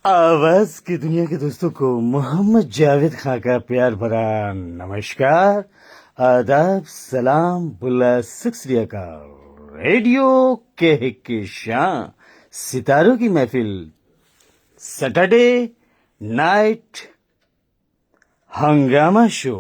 आवाज की दुनिया के दोस्तों को मोहम्मद जावेद खां का प्यार भरा नमस्कार, आदाब, सलाम, बुला, सत श्री अकाल। रेडियो के शान सितारों की महफिल सैटरडे नाइट हंगामा शो।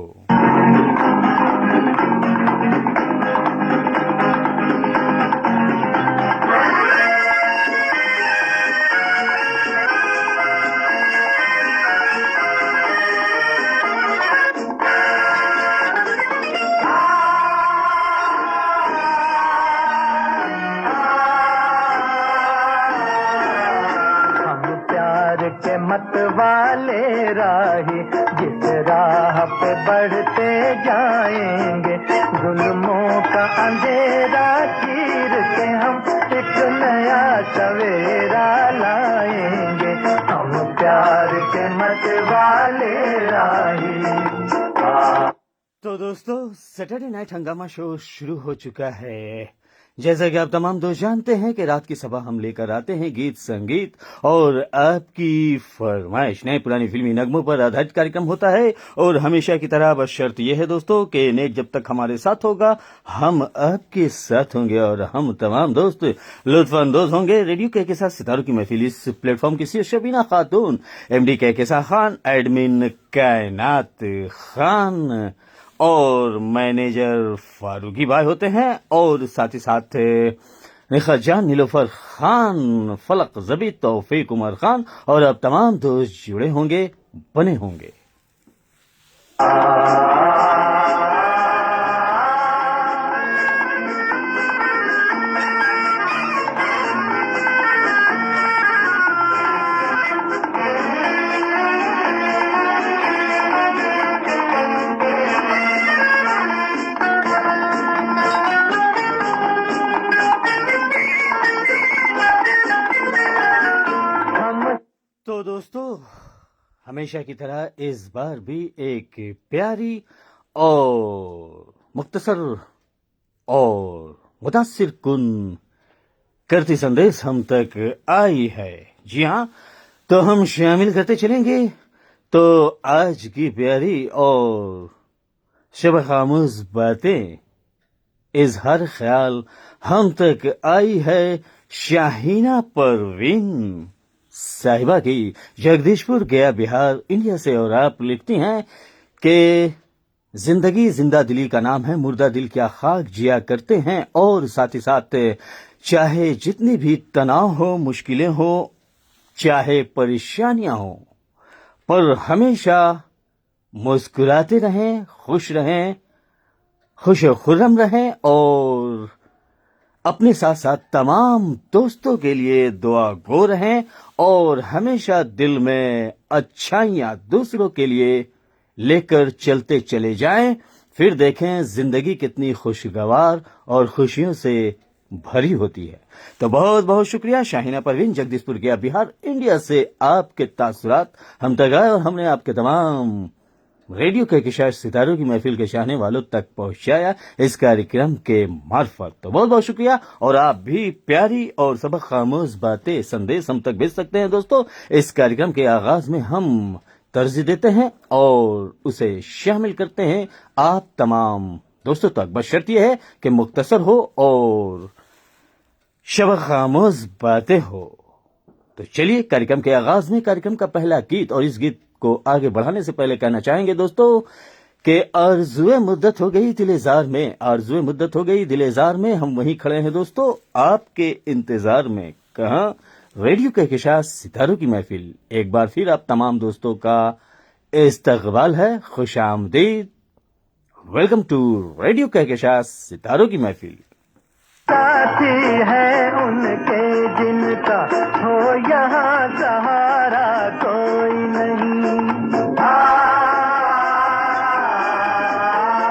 मत वाले राही जिस राह पे बढ़ते जाएंगे, जुल्मों का अंधेरा चीर के हम एक नया सवेरा लाएंगे। हम प्यार के मत वाले राही। तो दोस्तों, सैटरडे नाइट हंगामा शो शुरू हो चुका है। जैसा कि आप तमाम दोस्त जानते हैं कि रात की सभा हम लेकर आते हैं गीत संगीत और आपकी फरमाइश। नए पुरानी फिल्मी नगमों पर आधारित कार्यक्रम होता है और हमेशा की तरह बस शर्त यह है दोस्तों कि नेट जब तक हमारे साथ होगा हम आपके साथ होंगे और हम तमाम दोस्त लुत्फानंदोज होंगे। रेडियो के साथ सितारों की महफिल इस प्लेटफॉर्म की सी शबीना खातून, एमडी कहकेसा खान, एडमिन कायनात खान और मैनेजर फारूकी भाई होते हैं और साथ ही साथ निखत जान, नीलोफर खान, फलक जबी, तौफीक उमर खान और अब तमाम दोस्त जुड़े होंगे, बने होंगे। तो दोस्तों, हमेशा की तरह इस बार भी एक प्यारी और मुख्तसर और मुतासिर कुन करती संदेश हम तक आई है। जी हाँ, तो हम शामिल करते चलेंगे। तो आज की प्यारी और शब खामोश बातें, इजहार ख्याल हम तक आई है शाहीना परवीन साहिबा की, जगदीशपुर, गया, बिहार, इंडिया से। और आप लिखती हैं कि जिंदगी जिंदा दिली का नाम है, मुर्दा दिल क्या खाक जिया करते हैं। और साथ ही साथ चाहे जितनी भी तनाव हो, मुश्किलें हो, चाहे परेशानियां हो, पर हमेशा मुस्कुराते रहें, खुश रहें, खुश खुर्रम रहें और अपने साथ साथ तमाम दोस्तों के लिए दुआ गो रहें और हमेशा दिल में अच्छाइयां दूसरों के लिए लेकर चलते चले जाएं। फिर देखें जिंदगी कितनी खुशगवार और खुशियों से भरी होती है। तो बहुत बहुत शुक्रिया शाहीना परवीन, जगदीशपुर, गया, बिहार, इंडिया से आपके तासुरात हम तक आए और हमने आपके तमाम रेडियो के शायद सितारों की महफिल के चाहने वालों तक पहुंचाया इस कार्यक्रम के मार्फत। तो बहुत बहुत शुक्रिया। और आप भी प्यारी और सबक खामोश बातें, संदेश हम तक भेज सकते हैं दोस्तों। इस कार्यक्रम के आगाज में हम तरजीह देते हैं और उसे शामिल करते हैं आप तमाम दोस्तों तक। बस शर्त यह है कि मुख्तसर हो और शब खामोश बातें हो। तो चलिए कार्यक्रम के आगाज में कार्यक्रम का पहला गीत, और इस गीत को आगे बढ़ाने से पहले कहना चाहेंगे दोस्तों कि आरज़ुए मुद्दत हो गई दिलेजार में, आरज़ुए मुद्दत हो गई दिलेजार में, हम वहीं खड़े हैं दोस्तों आपके इंतजार में। कहां? रेडियो के साथ सितारों की महफिल। एक बार फिर आप तमाम दोस्तों का इस्तकबाल है, खुशामदीद, वेलकम टू रेडियो के साथ सितारों की महफिल। साथी है उनके जिनका हो यहाँ सहारा कोई नहीं।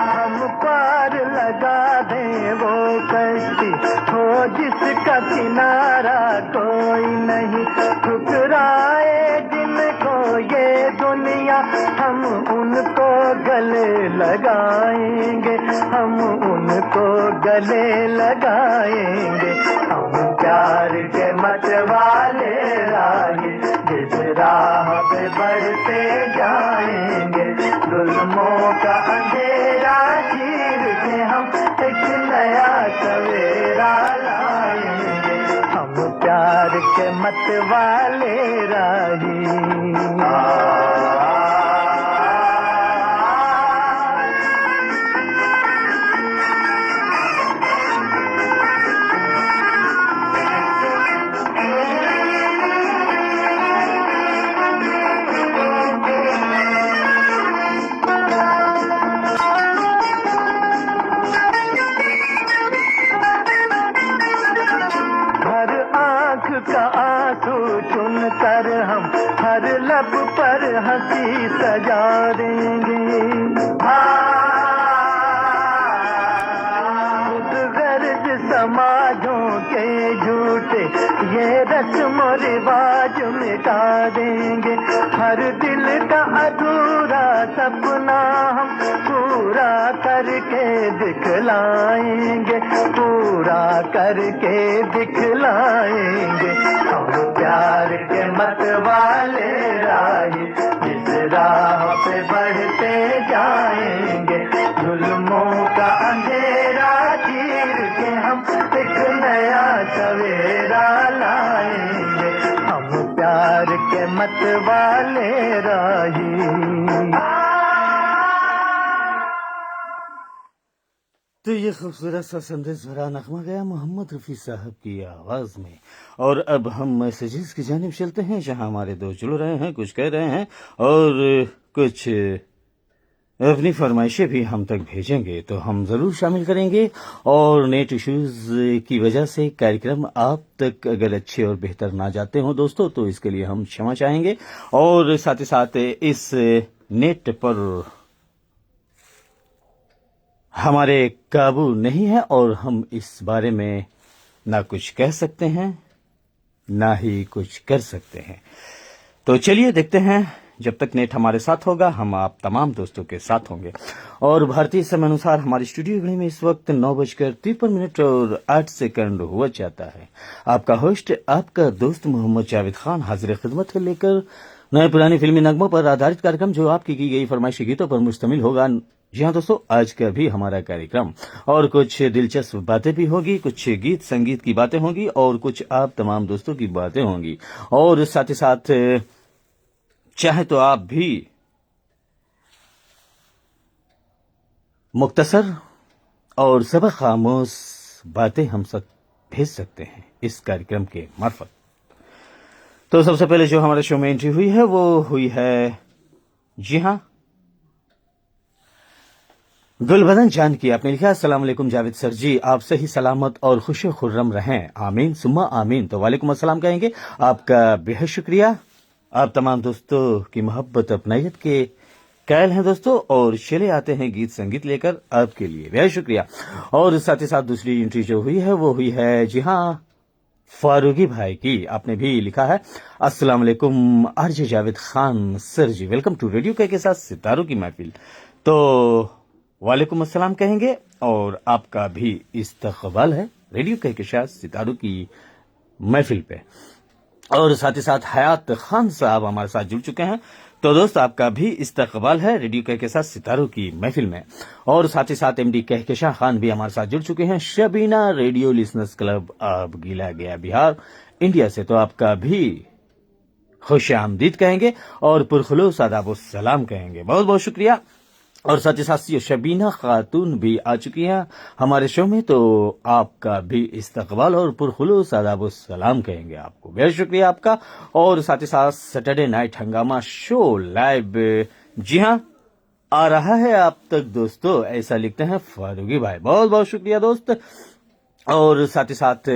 हम पार लगा दें वो कश्ती हो जिसका किनारा कोई नहीं। ठुकराए जिनको ये दुनिया हम उनको गले लगाएंगे, हम उनको गले लगाएंगे। हम प्यार के मत वाले राही जिस राह पे बढ़ते जाएंगे, जुल्मों का अंधेरा चीर के हम एक नया सवेरा लाएंगे, हम प्यार के मत वाले राही। का आंसू चुन कर हम हर लब पर हंसी सजा देंगे, खुद गर्ज समाजों के झूठे ये रस्म रिवाज मिटा देंगे, हर दिल का अधूरा सपना हम पूरा करके दिखलाएंगे, पूरा करके दिखलाएंगे, हम प्यार के मत वाले राही, इस राह पे बढ़ते जाएंगे, जुल्मों का अंधेरा चीर के हम एक नया सवेरा लाएंगे, हम प्यार के मत वाले राही। तो ये खूबसूरत सा संदेश भरा नगमा गया मोहम्मद रफ़ी साहब की आवाज़ में। और अब हम मैसेजेस की जानिब चलते हैं, जहां हमारे दोस्त जुड़ रहे हैं, कुछ कह रहे हैं और कुछ अपनी फरमाइशें भी हम तक भेजेंगे, तो हम ज़रूर शामिल करेंगे। और नेट इश्यूज़ की वजह से कार्यक्रम आप तक अगर अच्छे और बेहतर ना जाते हों दोस्तों, तो इसके लिए हम क्षमा चाहेंगे। और साथ ही साथ इस नेट पर हमारे काबू नहीं है और हम इस बारे में ना कुछ कह सकते हैं ना ही कुछ कर सकते हैं। तो चलिए देखते हैं, जब तक नेट हमारे साथ होगा हम आप तमाम दोस्तों के साथ होंगे। और भारतीय समय अनुसार हमारी स्टूडियो घड़ी में इस वक्त 9:53 और 8 सेकंड हुआ जाता है। आपका होस्ट, आपका दोस्त मोहम्मद जावेद खान हाजिर खिदमत है, लेकर नए पुरानी फिल्मी नगमों पर आधारित कार्यक्रम जो आपकी की गई फरमाइशी गीतों पर मुश्तमिल होगा। जी हाँ दोस्तों, आज का भी हमारा कार्यक्रम और कुछ दिलचस्प बातें भी होगी, कुछ गीत संगीत की बातें होंगी और कुछ आप तमाम दोस्तों की बातें होंगी। और साथ ही साथ चाहे तो आप भी मुख्तसर और सबक आमोज बातें हम सब भेज सकते हैं इस कार्यक्रम के मार्फत। तो सबसे पहले जो हमारे शो में एंट्री हुई है वो हुई है, जी हाँ, गुलबदन जान की। आपने लिखा, अस्सलाम वालेकुम जावेद सर जी, आप सही सलामत और खुश खुर्रम रहें, आमीन सुम्मा आमीन। तो वालेकुम अस्सलाम कहेंगे, आपका बेहद शुक्रिया। आप तमाम दोस्तों की मोहब्बत अपनायत के कायल हैं दोस्तों, और चले आते हैं गीत संगीत लेकर आपके लिए, बेहद शुक्रिया। और साथ ही साथ दूसरी एंट्री जो हुई है वो हुई है, जी हाँ, फारूकी भाई की। आपने भी लिखा है, अस्सलाम वालेकुम RJ Javed Khan sir ji, welcome to radio के साथ सितारों की महफिल। तो वालेकुम अस्सलाम कहेंगे और आपका भी इस्तकबाल है रेडियो के साथ सितारों की महफिल पे। और साथ ही साथ हयात खान साहब हमारे साथ जुड़ चुके हैं, तो दोस्त आपका भी इस्तकबाल है रेडियो के साथ सितारों की महफिल में। और साथ ही साथ एमडी कहकशां खान भी हमारे साथ जुड़ चुके हैं, शबीना रेडियो लिसनर्स क्लब आप गीला गया बिहार इंडिया से, तो आपका भी खुश आमदीद कहेंगे और पुरखुलूस आदाब सलाम कहेंगे, बहुत बहुत शुक्रिया। और साथ ही साथ ये शबीना खातून भी आ चुकी हैं हमारे शो में, तो आपका भी इस्तकबाल और पुरखुलूस आदाब सलाम कहेंगे आपको, बेहद शुक्रिया आपका। और साथ ही साथ सैटरडे नाइट हंगामा शो लाइव, जी हाँ, आ रहा है आप तक दोस्तों, ऐसा लिखते हैं फारूकी भाई, बहुत बहुत शुक्रिया दोस्त। और साथ ही साथ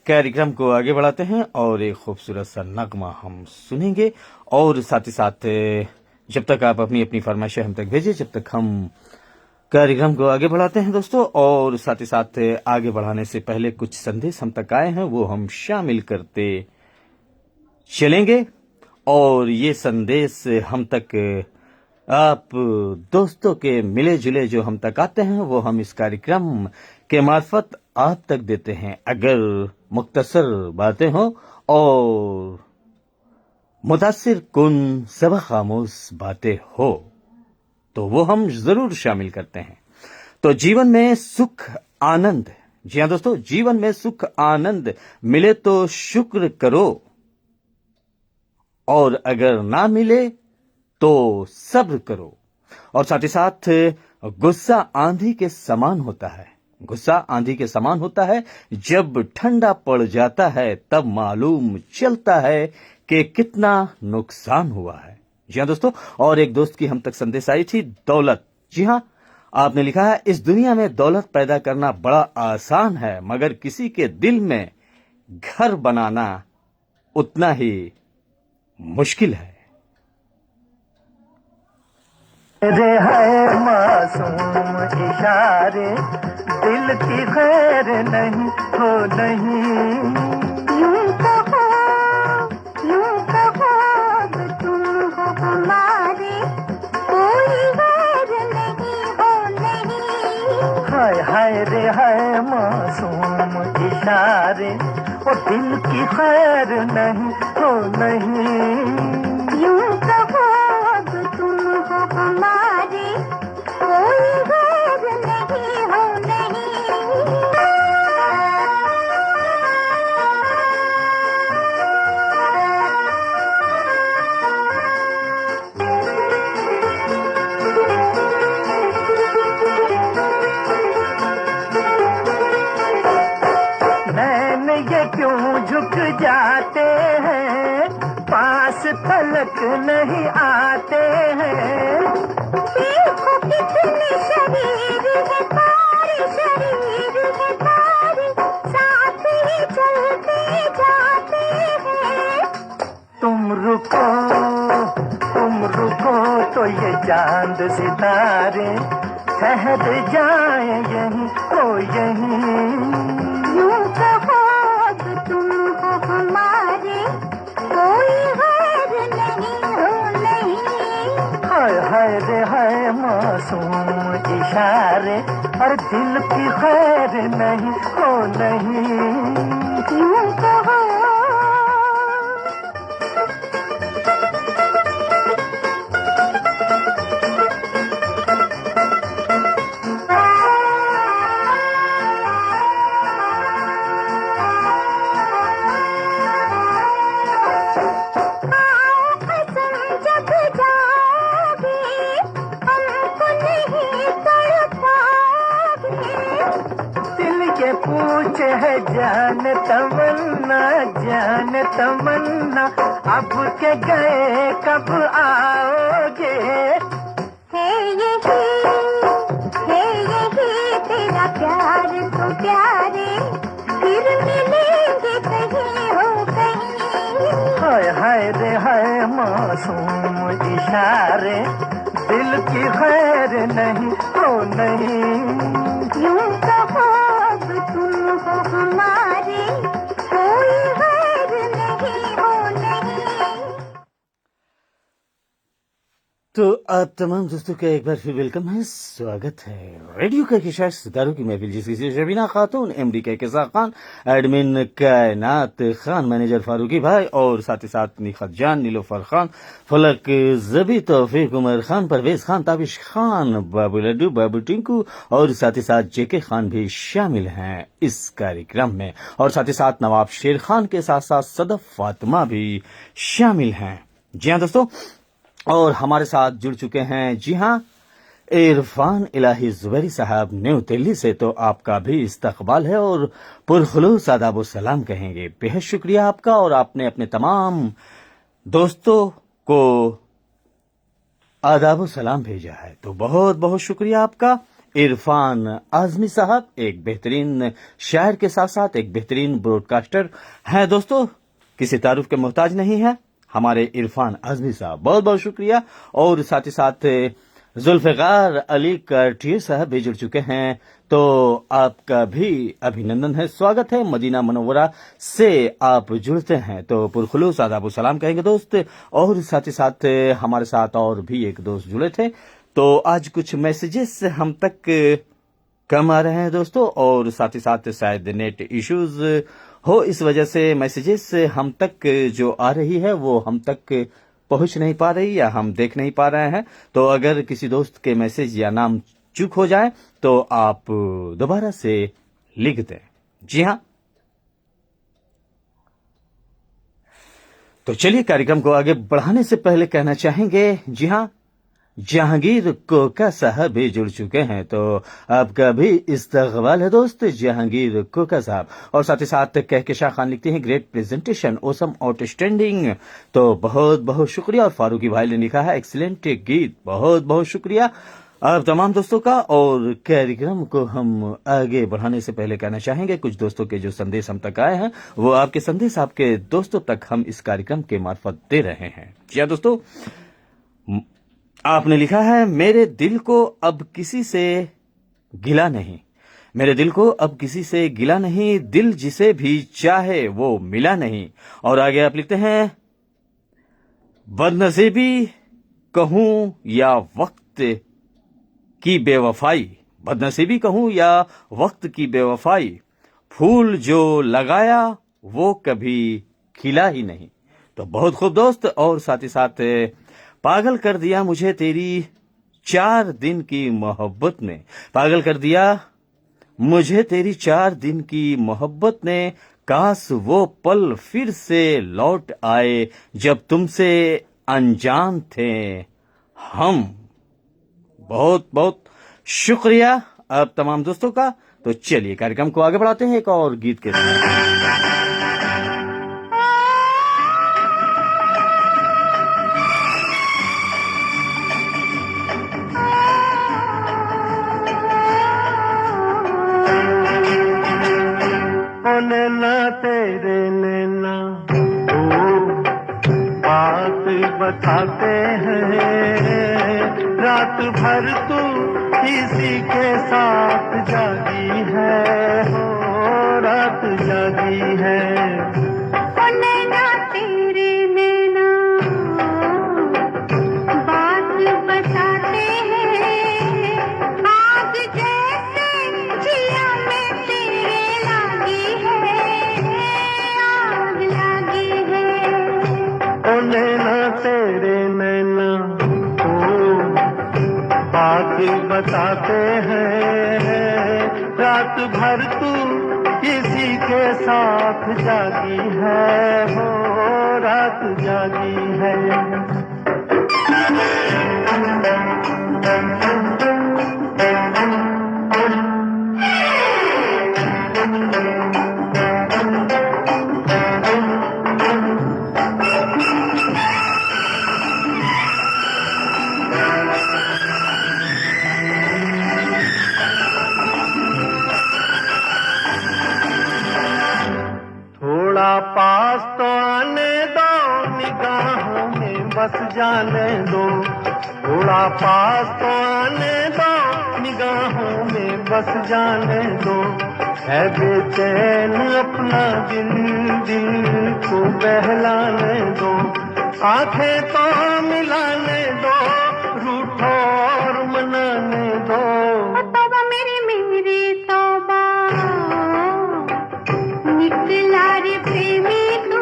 कार्यक्रम को आगे बढ़ाते हैं और एक खूबसूरत सा नगमा हम सुनेंगे। और साथ ही साथ जब तक आप अपनी अपनी फरमाइशें हम तक भेजें, जब तक हम कार्यक्रम को आगे बढ़ाते हैं दोस्तों। और साथ ही साथ आगे बढ़ाने से पहले कुछ संदेश हम तक आए हैं, वो हम शामिल करते चलेंगे। और ये संदेश हम तक आप दोस्तों के मिले जुले जो हम तक आते हैं, वो हम इस कार्यक्रम के मार्फत आप तक देते हैं। अगर मुख्तसर बातें हो और मुतासिर कुन सब खामोश बातें हो तो वो हम जरूर शामिल करते हैं। तो जीवन में सुख आनंद, जी हाँ दोस्तों, जीवन में सुख आनंद मिले तो शुक्र करो, और अगर ना मिले तो सब्र करो। और साथ ही साथ गुस्सा आंधी के समान होता है, गुस्सा आंधी के समान होता है। जब ठंडा पड़ जाता है तब मालूम चलता है कि कितना नुकसान हुआ है। जी हाँ दोस्तों, और एक दोस्त की हम तक संदेश आई थी, दौलत। जी हाँ, आपने लिखा है, इस दुनिया में दौलत पैदा करना बड़ा आसान है, मगर किसी के दिल में घर बनाना उतना ही मुश्किल है। रे है मासूम इशारे, दिल की खैर नहीं हो नहीं। यूं कहो अब तुम हो हमारे, कोई गैर नहीं हो नहीं। हाय हाय रे है मासूम इशारे, और दिल की खैर नहीं हो नहीं। यूं कहो अब तुम हो हमारे, कोई गैर नहीं हो नहीं। नैन ये क्यों झुक जाते हैं, पास तलक नहीं आते हैं। देखो कितने शरीर है तारे, शरीर है तारे, साथ ही चलते जाते हैं। तुम रुको तो ये चांद सितारे ठहर जाए यहीं तो यहीं। यूं कहो अब तुम हो हमारे, कोई गैर नहीं हो नहीं। हाय हाय रे हाय मासूम इशारे, और दिल की खैर नहीं हो नहीं। यूं कहो पूछे है जान तमन्ना, अब के गए कब आओगे। है यही तेरा प्यार तो प्यारे, फिर मिलेंगे कहीं हो कहीं। हाय हाय रे हाय मासूम इशारे, दिल की खैर नहीं हो नहीं। यूं कहो अब तुम हो हमारे, कोई गैर नहीं हो नहीं। तो आप तमाम दोस्तों का एक बार फिर वेलकम है, स्वागत है। रेडियो का किशार सितारों की महफिल, जिसकी शबीना खातून, एमडी के किसा खान, एडमिन कायनात खान, मैनेजर फारूकी भाई, और साथ ही साथ निखत जान, नीलोफर खान, फलक जबी, तौफीक उमर खान, परवेज खान, ताबिश खान, बाबू लड्डू, बाबू टिंकू, और साथ ही साथ जेके खान भी शामिल हैं इस कार्यक्रम में, और साथ ही साथ नवाब शेर खान के साथ साथ सदफ फातिमा भी शामिल हैं। जी हाँ दोस्तों, और हमारे साथ जुड़ चुके हैं, जी हाँ, इरफान इलाही जुबैरी साहब न्यू दिल्ली से। तो आपका भी इस्तकबाल है और पुरखुलूस आदाब व सलाम कहेंगे। बेहद शुक्रिया आपका, और आपने अपने तमाम दोस्तों को आदाब व सलाम भेजा है, तो बहुत बहुत शुक्रिया आपका। इरफान आजमी साहब एक बेहतरीन शायर के साथ साथ एक बेहतरीन ब्रॉडकास्टर हैं दोस्तों, किसी तारुफ के मोहताज नहीं है हमारे इरफान आजमी साहब, बहुत बहुत शुक्रिया। और साथ ही साथ जुल्फ़िकार अली कार्टियर साहब भी जुड़ चुके हैं, तो आपका भी अभिनंदन है, स्वागत है। मदीना मनव्वरा से आप जुड़ते हैं तो पुरखुलूस आदाब सलाम कहेंगे दोस्त। और साथ ही साथ हमारे साथ और भी एक दोस्त जुड़े थे, तो आज कुछ मैसेजेस हम तक कम आ रहे हैं दोस्तों, और साथ ही साथ शायद नेट इश्यूज हो, इस वजह से मैसेजेस हम तक जो आ रही है वो हम तक पहुंच नहीं पा रही या हम देख नहीं पा रहे हैं। तो अगर किसी दोस्त के मैसेज या नाम चूक हो जाए तो आप दोबारा से लिख दें। जी हाँ, तो चलिए कार्यक्रम को आगे बढ़ाने से पहले कहना चाहेंगे, जी हाँ, जहांगीर कोका साहब भी जुड़ चुके हैं, तो आपका भी इस्तकबाल है दोस्त जहांगीर कोका साहब। और साथ ही साथ कहकशा खान लिखते हैं, ग्रेट प्रेजेंटेशन, ओसम, आउटस्टैंडिंग। तो बहुत बहुत शुक्रिया। और फारूकी भाई ने लिखा है, एक्सीलेंट गीत, बहुत बहुत शुक्रिया आप तमाम दोस्तों का। और कार्यक्रम को हम आगे बढ़ाने से पहले कहना चाहेंगे, कुछ दोस्तों के जो संदेश हम तक आए हैं वो आपके संदेश आपके दोस्तों तक हम इस कार्यक्रम के मार्फत दे रहे हैं। जी हाँ दोस्तों, आपने लिखा है, मेरे दिल को अब किसी से गिला नहीं, मेरे दिल को अब किसी से गिला नहीं, दिल जिसे भी चाहे वो मिला नहीं। और आगे आप लिखते हैं, बदनसीबी कहूं या वक्त की बेवफाई, बदनसीबी कहूं या वक्त की बेवफाई, फूल जो लगाया वो कभी खिला ही नहीं। तो बहुत खूब दोस्त। और साथ ही साथ, पागल कर दिया मुझे तेरी 4 दिन की मोहब्बत ने, पागल कर दिया मुझे तेरी 4 दिन की मोहब्बत ने, काश वो पल फिर से लौट आए जब तुमसे अनजान थे हम। बहुत बहुत शुक्रिया आप तमाम दोस्तों का। तो चलिए कार्यक्रम को आगे बढ़ाते हैं एक और गीत के साथ। नैना तेरे नैना ओ बात बताते हैं, रात भर तू किसी के साथ जागी है, हो रात जागी है। ओ नैना तेरे नैना बात बताते हैं, आग जैसे जिया में तेरे लागी है, आग लागी है। ओ नैना तेरे नैना ओ बात बताते हैं, रात भर तू किसी के साथ जागी है, हो रात जागी है। थोड़ा पास तो आने दो, निगाहों में बस जाने दो, थोड़ा पास तो आने दो, निगाहों में बस जाने दो। है बेचैन अपना दिल, दिल को बहलाने दो, आंखें तो मिलाने दो, रूठो और मनाने दो। तौबा मेरी मेरी तौबा, निकला रे प्रेमी तू,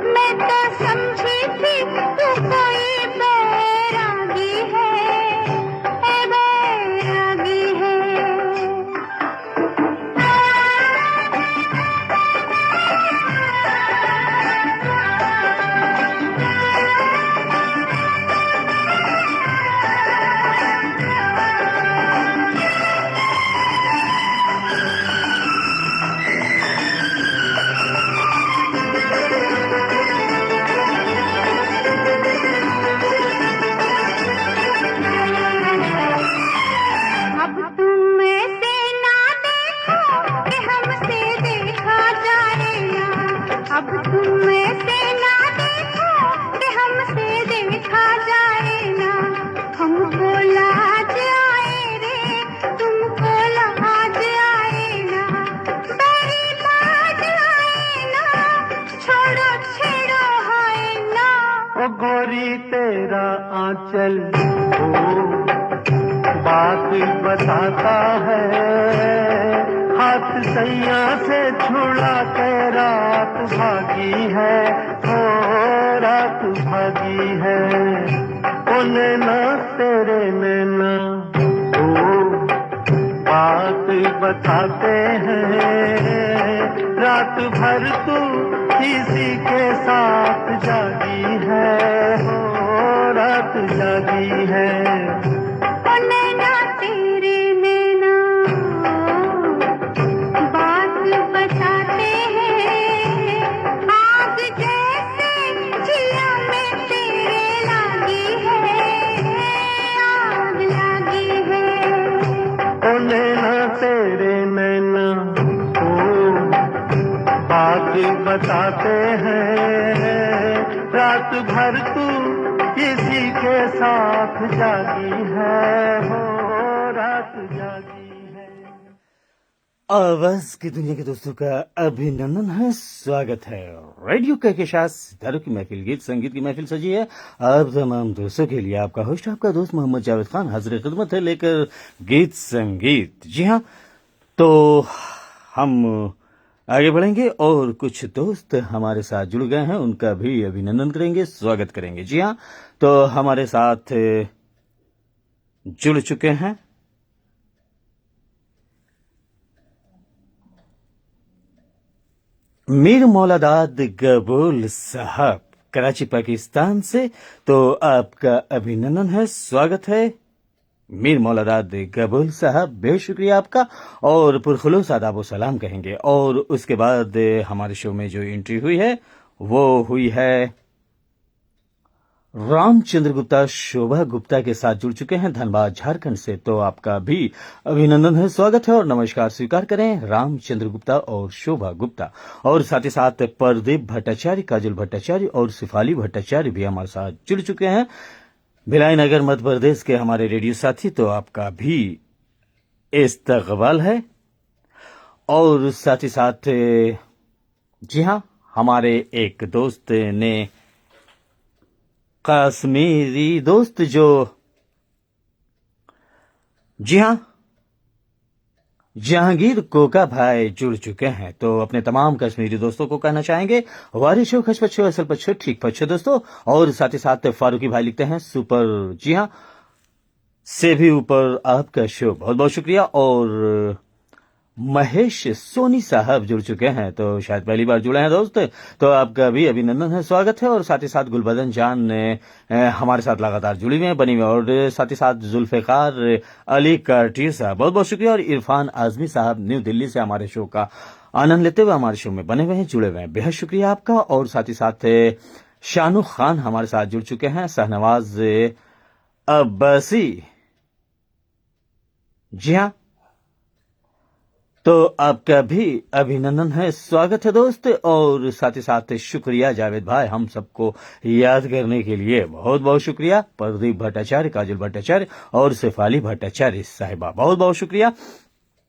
मैं तो समझी थी तू कोई बैरागी है, बैरागी है। अब तुम ऐसे ना देखो कि हमसे देखा जाएगा, अब तुम ऐसे ना देखो कि हमसे देखा जाएगा। हमको लाज आए रे, तुमको लाज आए ना, तेरी बाज आए ना, छोड़ो छेड़ो हाय ना। ओ गोरी तेरा आंचल ओ बात बताता है, हाथ सैया से छुड़ा के रात भागी है, हो रात भागी है। ओ नैना तेरे नैना ओ बात बताते हैं, रात भर तू किसी के साथ जागी है, हो रात जागी है। ओ नैना तेरे नैना बात बताते हैं, आग जैसे जिया में तेरे लागी है, आग लागी है। ओ नैना तेरे नैना ओ बात बताते हैं, रात भर तू किसी के साथ जागी है, हो रात जागी है। आवाज की दुनिया के दोस्तों का अभिनंदन है, स्वागत है। रेडियो के साथ सितारों की महफिल, गीत संगीत की महफिल सजी है। आप तमाम दोस्तों के लिए आपका होस्ट, आपका दोस्त मोहम्मद जावेद खान हाजिर खिदमत है लेकर गीत संगीत। जी हाँ, तो हम आगे बढ़ेंगे और कुछ दोस्त हमारे साथ जुड़ गए हैं, उनका भी अभिनंदन करेंगे, स्वागत करेंगे। जी हाँ, तो हमारे साथ जुड़ चुके हैं मीर मौलादाद गबूल साहब कराची पाकिस्तान से। तो आपका अभिनंदन है, स्वागत है मीर मौलादाद गबूल साहब, बेहद शुक्रिया आपका और पुरखुलूस आदाब व सलाम कहेंगे। और उसके बाद हमारे शो में जो एंट्री हुई है वो हुई है रामचंद्र गुप्ता, शोभा गुप्ता के साथ जुड़ चुके हैं धनबाद झारखंड से। तो आपका भी अभिनंदन है, स्वागत है और नमस्कार स्वीकार करें रामचंद्र गुप्ता और शोभा गुप्ता। और साथ ही साथ प्रदीप भट्टाचार्य, काजल भट्टाचार्य और सिफाली भट्टाचार्य भी हमारे साथ जुड़ चुके हैं, भिलाई नगर मध्य प्रदेश के हमारे रेडियो साथी। तो आपका भी इस्तकबाल है। और साथ ही साथ जी हाँ, हमारे एक दोस्त ने, कश्मीरी दोस्त जो, जी हाँ, जहांगीर कोका भाई जुड़ चुके हैं। तो अपने तमाम कश्मीरी दोस्तों को कहना चाहेंगे वारिश हो, खच पच्छो, असल पच्छो, ठीक पच्छो दोस्तों। और साथ ही साथ फारूकी भाई लिखते हैं सुपर, जी हाँ, से भी ऊपर आपका शो, बहुत बहुत शुक्रिया। और महेश सोनी साहब जुड़ चुके हैं, तो शायद पहली बार जुड़े हैं दोस्त, तो आपका भी अभिनंदन है, स्वागत है। और साथ ही साथ गुलबदन जान ने हमारे साथ लगातार जुड़ी हुई हैं, बनी हुई हैं। और साथ ही साथ जुल्फिकार अली कार्टियर साहब, बहुत बहुत शुक्रिया। और इरफान आजमी साहब न्यू दिल्ली से हमारे शो का आनंद लेते हुए हमारे शो में बने हुए हैं, जुड़े हुए हैं, बेहद शुक्रिया आपका। और साथ ही साथ शानुख खान हमारे साथ जुड़ चुके हैं, शहनवाज अब्बासी, जी हाँ, तो आपका भी अभिनंदन है, स्वागत है दोस्त। और साथ ही साथ शुक्रिया जावेद भाई, हम सबको याद करने के लिए बहुत बहुत शुक्रिया। प्रदीप भट्टाचार्य, काजल भट्टाचार्य और शेफाली भट्टाचार्य साहिबा, बहुत बहुत शुक्रिया।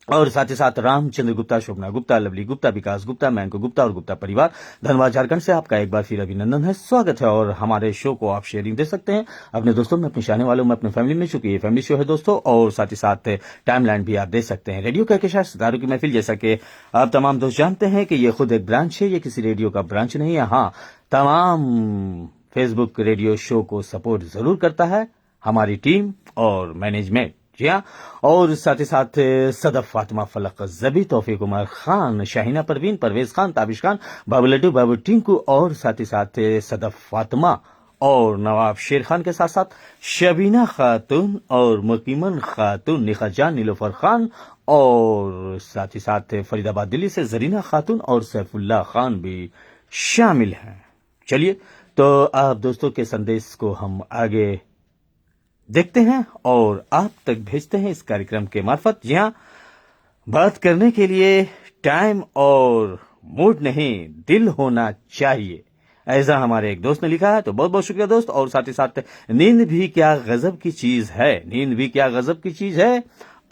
और साथ ही साथ रामचंद्र गुप्ता, शोभना गुप्ता, लवली गुप्ता, विकास गुप्ता, मैंको गुप्ता और गुप्ता परिवार धनबाद झारखंड से आपका एक बार फिर अभिनंदन है, स्वागत है। और हमारे शो को आप शेयरिंग दे सकते हैं अपने दोस्तों में, अपने चाहने वालों में, अपने फैमिली में, चूंकि ये फैमिली शो है दोस्तों। और साथ ही साथ टाइमलाइन भी आप दे सकते हैं। रेडियो के साथ सितारों की महफिल, जैसा कि आप तमाम दोस्त जानते हैं कि ये खुद एक ब्रांच है, ये किसी रेडियो का ब्रांच नहीं है। हाँ, तमाम फेसबुक रेडियो शो को सपोर्ट जरूर करता है हमारी टीम और मैनेजमेंट, जी हाँ। और साथ ही साथ सदफ, फातिमा, फलक जबी, तौफीक उमर खान, शाहीना परवीन, परवेज खान, ताबिश खान, बाबू लड्डू, बाबू टिंकू और साथ ही साथ सदफ फातिमा और नवाब शेर खान के साथ साथ शबीना खातून और मुकीमन खातून, निखा जान, नीलोफर खान और साथ ही साथ फरीदाबाद दिल्ली से जरीना खातून और सैफुल्लाह खान भी शामिल हैं। चलिए, तो आप दोस्तों के संदेश को हम आगे देखते हैं और आप तक भेजते हैं इस कार्यक्रम के मार्फत। जी हाँ, बात करने के लिए टाइम और मूड नहीं, दिल होना चाहिए, ऐसा हमारे एक दोस्त ने लिखा है। तो बहुत बहुत शुक्रिया दोस्त। और साथ ही साथ नींद भी क्या गजब की चीज है, नींद भी क्या गजब की चीज है,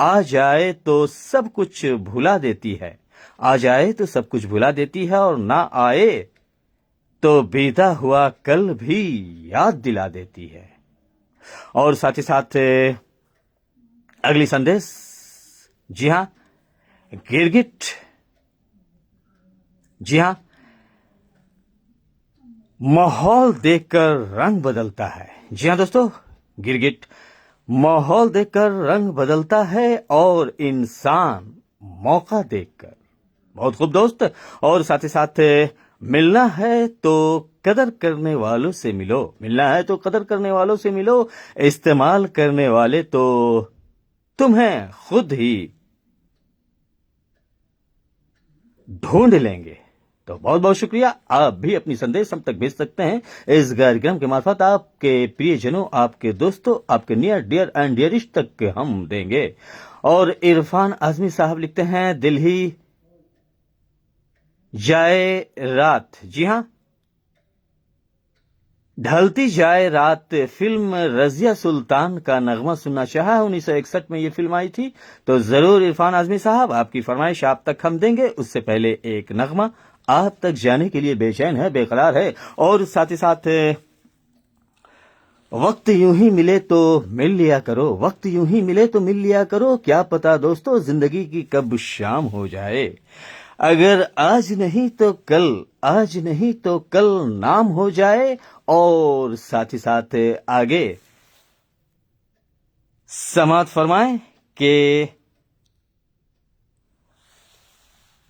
आ जाए तो सब कुछ भुला देती है, आ जाए तो सब कुछ भुला देती है, और ना आए तो बीता हुआ कल भी याद दिला देती है। और साथ ही साथ अगली संदेश, जी हाँ, गिरगिट। जी हां, माहौल देखकर रंग बदलता है। जी हां दोस्तों, गिरगिट माहौल देखकर रंग बदलता है और इंसान मौका देखकर। बहुत खूब दोस्त। और साथ ही साथ मिलना है तो कदर करने वालों से मिलो, मिलना है तो कदर करने वालों से मिलो, इस्तेमाल करने वाले तो तुम्हें खुद ही ढूंढ लेंगे। तो बहुत बहुत शुक्रिया। आप भी अपनी संदेश हम तक भेज सकते हैं इस कार्यक्रम के मार्फत। आपके प्रियजनों, आपके दोस्तों, आपके नियर डियर एंड डियरिस्ट तक हम देंगे। और इरफान आजमी साहब लिखते हैं, दिल ही जाए रात। जी हां, ढलती जाए रात फिल्म रजिया सुल्तान का नगमा सुनना चाहा। 1961 में ये फिल्म आई थी। तो जरूर इरफान आजमी साहब, आपकी फरमाइश आप तक हम देंगे। उससे पहले एक नगमा आप तक जाने के लिए बेचैन है, बेकरार है। और साथ ही साथ वक्त यूं ही मिले तो मिल लिया करो, वक्त यूं ही मिले तो मिल लिया करो, क्या पता दोस्तों जिंदगी की कब शाम हो जाए। अगर आज नहीं तो कल, आज नहीं तो कल नाम हो जाए। और साथ ही साथ आगे समात फरमाए कि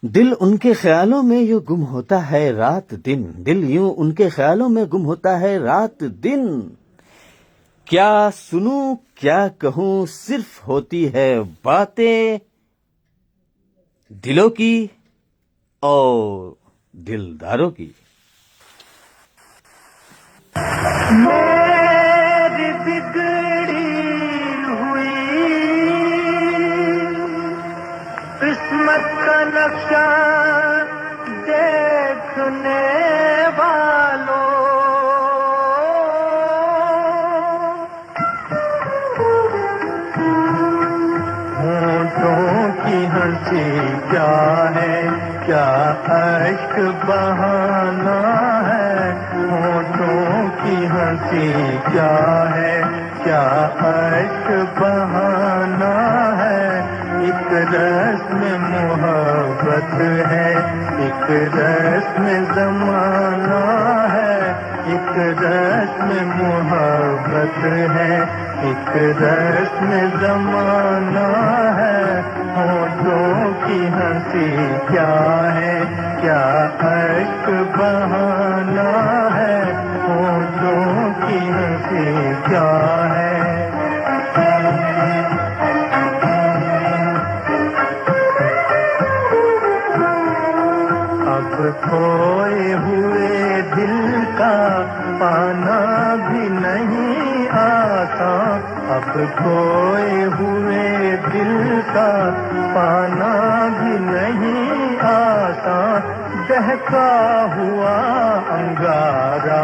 दिल उनके ख्यालों में यूं गुम होता है रात दिन, दिल यूं उनके ख्यालों में गुम होता है रात दिन। क्या सुनूं क्या कहूं, सिर्फ होती है बातें दिलों की और दिलदारों की। मेरी बिगड़ी हुई किस्मत का नक्शा देखने वालों, होठों की हंसी क्या है, क्या अश्क बहाना है। होठों की हंसी क्या है, क्या अश्क बहाना है। एक रस्म मोहब्बत है, एक रस्म जमाना है। एक रस्म मोहब्बत है, एक रस्म जमाना है। होठों की हंसी क्या है, क्या अश्क बहाना है। होठों की हंसी क्या है। अब खोए हुए दिल का पाना भी नहीं आता। अब खोए हुए दिल का पाना भी नहीं आता। बहका हुआ अंगारा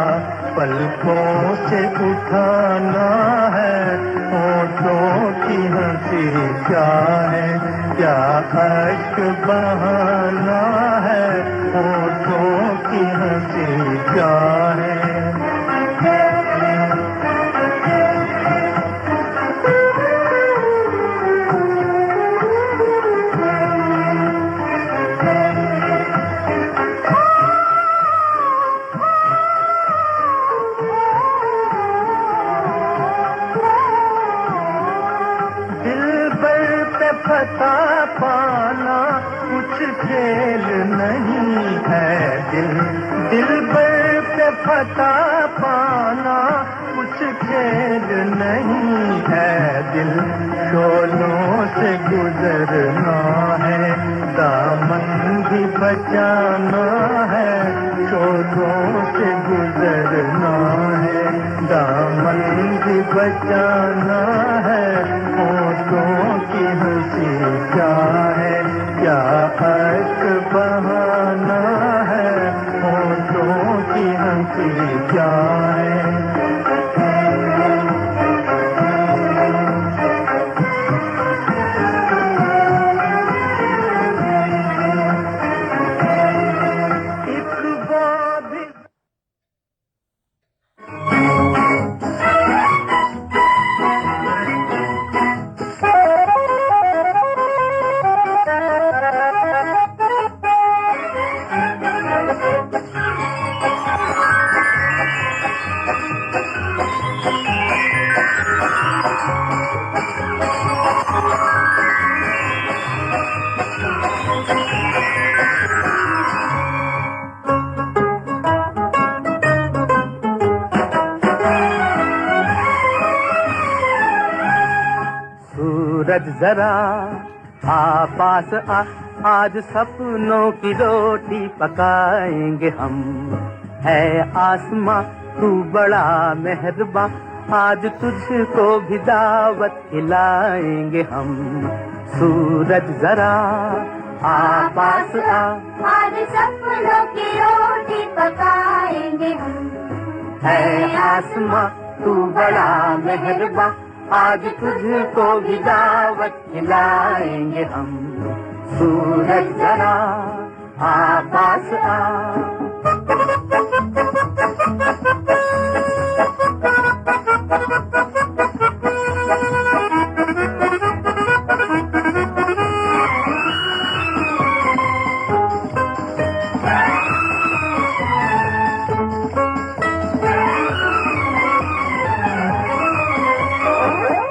पलकों से उठाना है। होठों की हंसी क्या है, क्या अश्क बहाना है। होठों की हंसी क्या है। फता पाना कुछ खेल नहीं है। दिल पर पे फता पाना कुछ खेल नहीं है। दिल शोलों से गुजरना है, दामन भी बचाना है। शोलों से गुजरना है, दामन भी बचाना है। होठों की हंसी क्या है, क्या अश्क बहाना है। होठों की हंसी क्या है। सूरज जरा आ पास आ, आज सपनों की रोटी पकाएंगे हम। है आसमां तू बड़ा मेहरबां, आज तुझको भी दावत खिलाएंगे हम। सूरज जरा आ पास आ, आज सपनों की रोटी पकाएंगे हम। है आसमां तू बड़ा मेहरबां, आज तुझको भी दावत खिलाएंगे हम। सूरज जरा आ पास आ।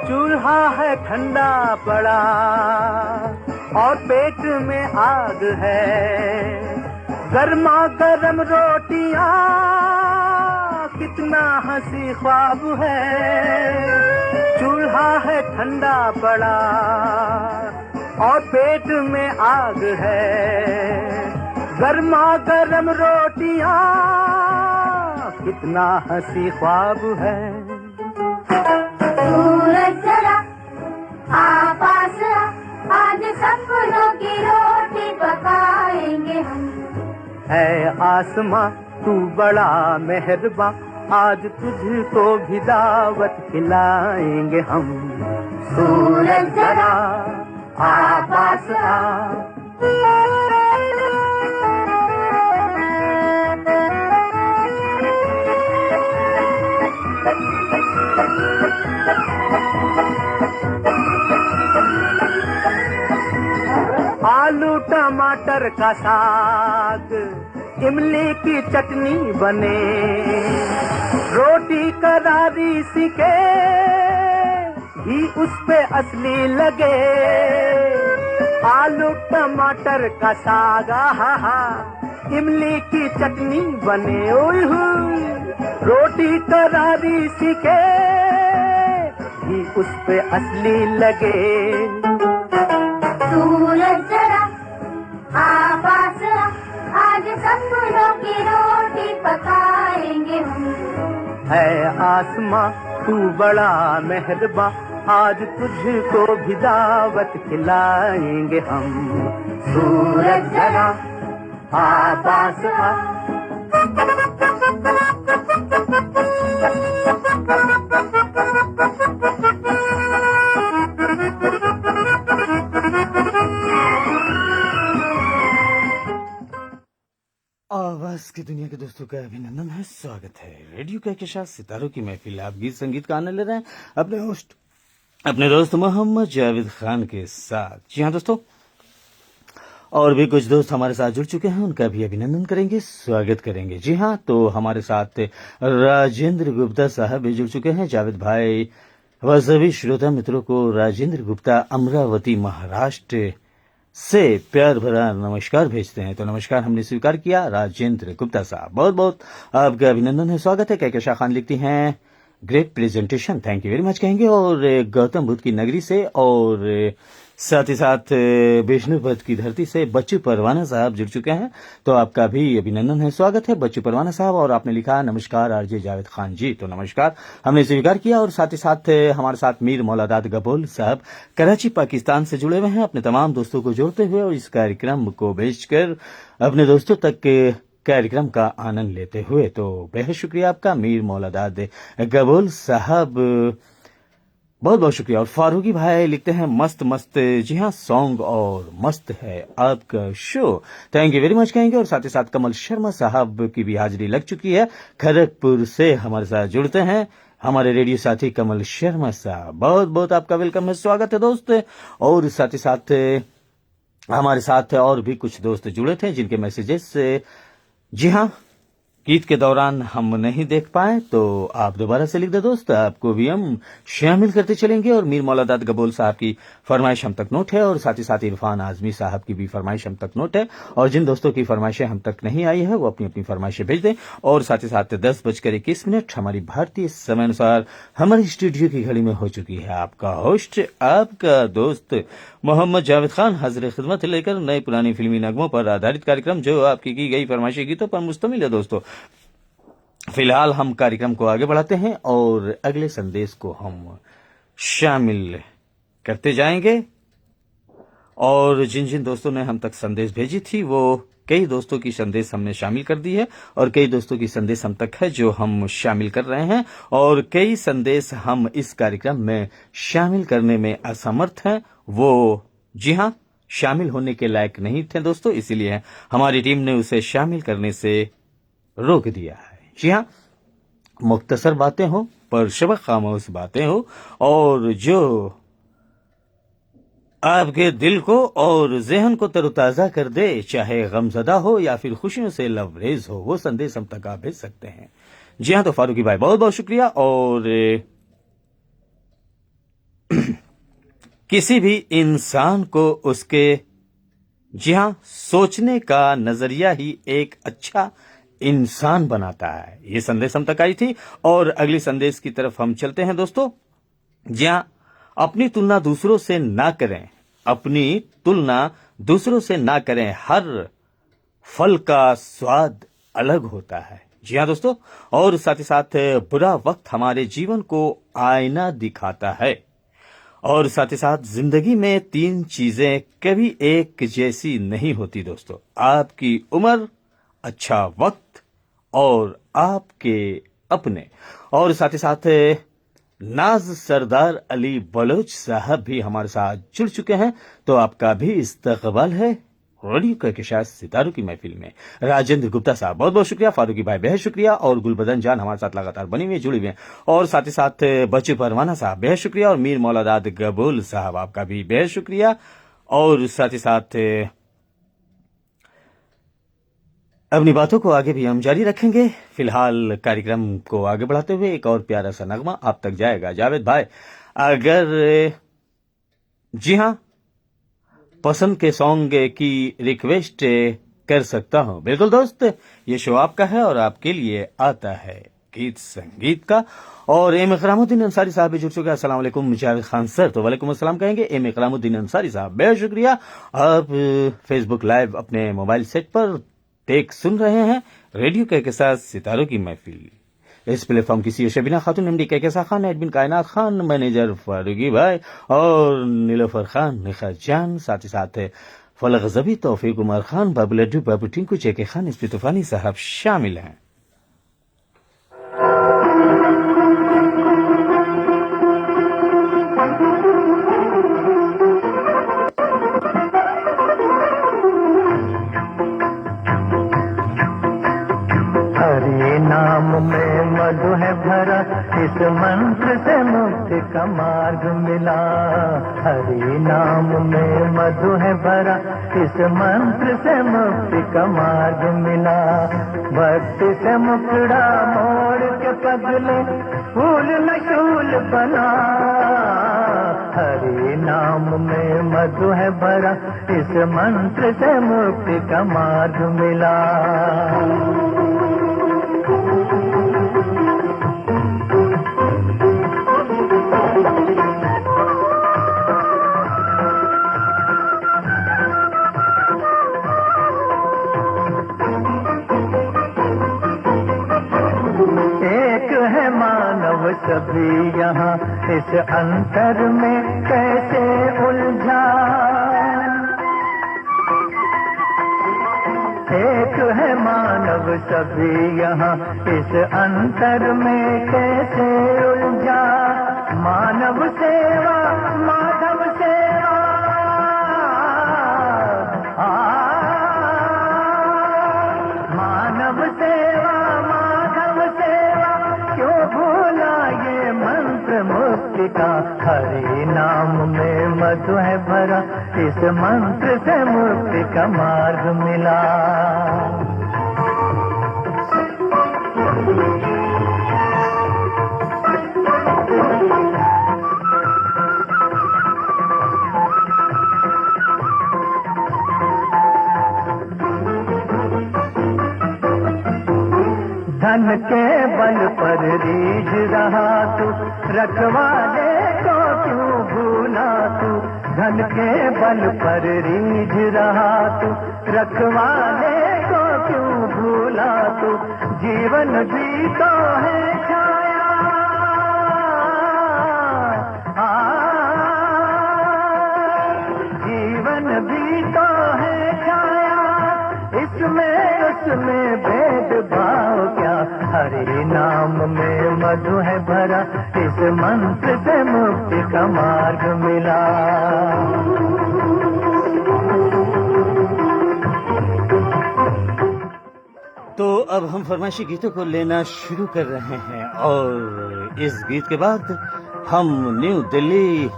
चूल्हा है ठंडा पड़ा और पेट में आग है, गर्मा गर्म रोटियां कितना हंसी ख्वाब है। चूल्हा है ठंडा पड़ा और पेट में आग है, गर्मा गर्म रोटियां कितना हंसी ख्वाब है। सूरज जरा आ पास आ, आज सपनों की रोटी पकाएंगे हम। है आसमां तू बड़ा मेहरबां, आज तुझको भी दावत खिलाएंगे हम। सूरज जरा आ पास आ। आलू टमाटर का साग, इमली की चटनी बने, रोटी करारी सीखे घी उस पे असली लगे। आलू टमाटर का साग हा, इमली की चटनी बने, ओए हुई रोटी करारी सीखे घी उस पे असली लगे। सूरज जरा आ पास आ, आज सपनों की रोटी पकाएंगे हम। है आसमां तू बड़ा मेहरबां, आज तुझको भी दावत खिलाएंगे हम। सूरज जरा आ पास आ। आवाज की दुनिया के दोस्तों का अभिनंदन है, स्वागत है। रेडियो के साथ सितारों की महफिल, आप गीत संगीत का आनंद ले रहे हैं अपने होस्ट अपने दोस्त मोहम्मद जावेद खान के साथ। जी हाँ दोस्तों, और भी कुछ दोस्त हमारे साथ जुड़ चुके हैं, उनका भी अभिनंदन करेंगे, स्वागत करेंगे। जी हाँ, तो हमारे साथ राजेंद्र गुप्ता साहब भी जुड़ चुके हैं। जावेद भाई व सभी श्रोता मित्रों को राजेंद्र गुप्ता अमरावती महाराष्ट्र से प्यार भरा नमस्कार भेजते हैं। तो नमस्कार हमने स्वीकार किया। राजेंद्र गुप्ता साहब, बहुत बहुत आपका अभिनंदन है, स्वागत है। कहकशा खान लिखती हैं great presentation, thank you very much कहेंगे। और गौतम बुद्ध की नगरी से और साथ ही साथ विष्णुपद की धरती से बच्चू परवाना साहब जुड़ चुके हैं, तो आपका भी अभिनंदन है, स्वागत है बच्चू परवाना साहब। और आपने लिखा नमस्कार आरजे जावेद खान जी, तो नमस्कार हमने स्वीकार किया। और साथ ही साथ हमारे साथ मीर मौलादाद गबोल साहब कराची पाकिस्तान से जुड़े हुए हैं, अपने तमाम दोस्तों को जोड़ते हुए और इस कार्यक्रम को भेजकर अपने दोस्तों तक कार्यक्रम का आनंद लेते हुए। तो बेहद शुक्रिया आपका मीर मौलादाद गबोल साहब, बहुत बहुत शुक्रिया। और फारूकी भाई लिखते हैं मस्त मस्त, जी हाँ सॉन्ग और मस्त है आपका show, thank you very much कहेंगे। और साथ ही साथ कमल शर्मा साहब की भी हाजिरी लग चुकी है, खड़गपुर से हमारे साथ जुड़ते हैं हमारे रेडियो साथी कमल शर्मा साहब, बहुत बहुत आपका वेलकम है, स्वागत है दोस्त। और साथ ही साथ हमारे साथ और भी कुछ दोस्त जुड़े थे जिनके मैसेजेस, जी हाँ गीत के दौरान हम नहीं देख पाए तो आप दोबारा से लिख दे दोस्त, आपको भी हम शामिल करते चलेंगे। और मीर मौलादाद गबोल साहब की फरमाइश हम तक नोट है और साथ ही साथ इरफान आजमी साहब की भी फरमाइश हम तक नोट है। और जिन दोस्तों की फरमाइशें हम तक नहीं आई है वो अपनी अपनी फरमाइशें भेज दें। और साथ ही साथ 10:21 हमारी भारतीय समय अनुसार हमारी स्टूडियो की घड़ी में हो चुकी है आपका होस्ट, आपका दोस्त मोहम्मद जावेद खान हाजिर खिदमत लेकर नए पुरानी फिल्मी नगमों पर आधारित कार्यक्रम जो आपकी की गई फरमाइशी गीतों पर मुश्तमिल है। दोस्तों फिलहाल हम कार्यक्रम को आगे बढ़ाते हैं और अगले संदेश को हम शामिल करते जाएंगे। और जिन जिन दोस्तों ने हम तक संदेश भेजी थी वो कई दोस्तों की संदेश हमने शामिल कर दी है और कई दोस्तों की संदेश हम तक है जो हम शामिल कर रहे हैं और कई संदेश हम इस कार्यक्रम में शामिल करने में असमर्थ हैं। वो जी हाँ शामिल होने के लायक नहीं थे दोस्तों, इसीलिए हमारी टीम ने उसे शामिल करने से रोक दिया है। जी हाँ, मुख्तसर बातें हो पर शबक खामोश बातें हो और जो आपके दिल को और जहन को तरोताजा कर दे, चाहे गमजदा हो या फिर खुशियों से लबरेज हो, वो संदेश हम तक आप भेज सकते हैं। जी हाँ, तो फारूकी भाई बहुत बहुत शुक्रिया। और किसी भी इंसान को उसके जी हाँ सोचने का नजरिया ही एक अच्छा इंसान बनाता है, ये संदेश हम तक आई थी। और अगली संदेश की तरफ हम चलते हैं दोस्तों। जी हाँ, अपनी तुलना दूसरों से ना करें, अपनी तुलना दूसरों से ना करें, हर फल का स्वाद अलग होता है। जी हाँ दोस्तों, और साथ ही साथ बुरा वक्त हमारे जीवन को आईना दिखाता है। और साथ ही साथ जिंदगी में 3 चीजें कभी एक जैसी नहीं होती दोस्तों, आपकी उम्र, अच्छा वक्त और आपके अपने। और साथ ही साथ नाज सरदार अली बलोच साहब भी हमारे साथ जुड़ चुके हैं, तो आपका भी इस्तकबाल है रेडियो के शायद सितारों की महफिल में। राजेंद्र गुप्ता साहब बहुत बहुत शुक्रिया, फारूकी भाई बेहद शुक्रिया और गुलबदन जान हमारे साथ लगातार बनी हुई जुड़ी हुई हैं। और साथ ही साथ बच्चू परवाना साहब बेहद शुक्रिया और मीर मौलादाद गबूल साहब आपका भी बेहद शुक्रिया। और साथ ही साथ अपनी बातों को आगे भी हम जारी रखेंगे। फिलहाल कार्यक्रम को आगे बढ़ाते हुए एक और प्यारा सा नगमा आप तक जाएगा। जावेद भाई, अगर जी हाँ पसंद के सॉन्ग की रिक्वेस्ट कर सकता हूं। बिल्कुल दोस्त, ये शो आपका है और आपके लिए आता है गीत संगीत का। और एम इकरामुद्दीन अंसारी साहब भी जुड़ चुके हैं। अस्सलाम वालेकुम जावेद खान सर, तो वालेकुम अस्सलाम कहेंगे एम इकरामुद्दीन अंसारी साहब, बेहद शुक्रिया। आप फेसबुक लाइव अपने मोबाइल सेट पर टेक सुन रहे हैं रेडियो के साथ सितारों की महफिल। इस प्लेटफॉर्म की शबीना खातून, एमडी कैसा खान, एडमिन कायनात खान, मैनेजर फारूकी भाई और नीलोफर खान, निखत जान, साथ ही साथ फलक जबी, तौफीक उमर खान, बाबू लड्डू, बाबू टिंकू, जेके खान, इस्पी तूफानी साहब शामिल हैं। नाम में मधु है भरा, इस मंत्र से मुक्ति का मार्ग मिला। हरि नाम में मधु है भरा, इस मंत्र से मुक्ति का मार्ग मिला। भक्ति से मुखड़ा मोड़ के पगले फूल न शूल बना। हरि नाम में मधु है भरा, इस मंत्र से मुक्ति का मार्ग मिला। सभी यहाँ इस अंतर में कैसे उलझा। एक है मानव सभी यहाँ इस अंतर में कैसे उलझा। मानव सेवा माधव सेवा, मानव सेवा माधव सेवा, क्यों भूला ये मंत्र मुक्ति का। हरि नाम में मधु है भरा, इस मंत्र से मुक्ति का मार्ग मिला। बल पर रीझ रहा तू, रखवाले को क्यों भूला तू, धन के बल पर रीझ रहा तू, रखवाले को क्यों भूला तू, जीवन भी तो है छाया, जीवन भी तो है छाया, इसमें उसमें भेदभाव क्या, हरि नाम में मधु है भरा, इस मंत्र से मुक्ति का मार्ग मिला। तो अब हम फरमाइशी गीतों को लेना शुरू कर रहे हैं और इस गीत के बाद हम न्यू दिल्ली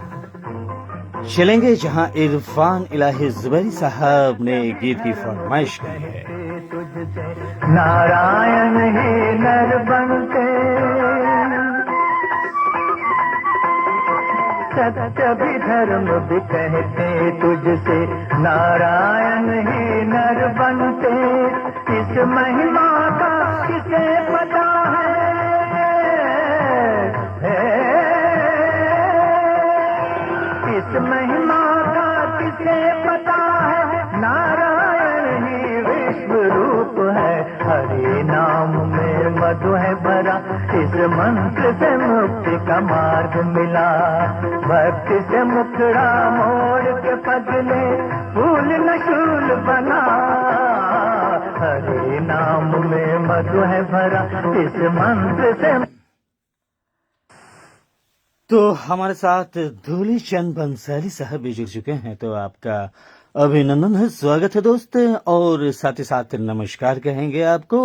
चलेंगे जहां इरफान इलाही जुबैरी साहब ने गीत की फरमाइश की है। नारायण ही नर बनते, सत्य भी धर्म भी कहते तुझसे, नारायण ही नर बनते, इस महिमा का किसे पता है, इस महिमा का किसे पता है, नारायण ही विश्व रूप है, हरि नाम में मधु है भरा, इस मंत्र से मुक्ति का मार्ग मिला, भक्ति से मुखड़ा मोड़ के पगले, फूल न शूल बना, हरि नाम में मधु है भरा, इस मंत्र से। तो हमारे साथ धूली चंद बंसाली साहब भी जुड़ चुके हैं, तो आपका अभिनंदन है, स्वागत है दोस्त, और साथ ही साथ नमस्कार कहेंगे आपको।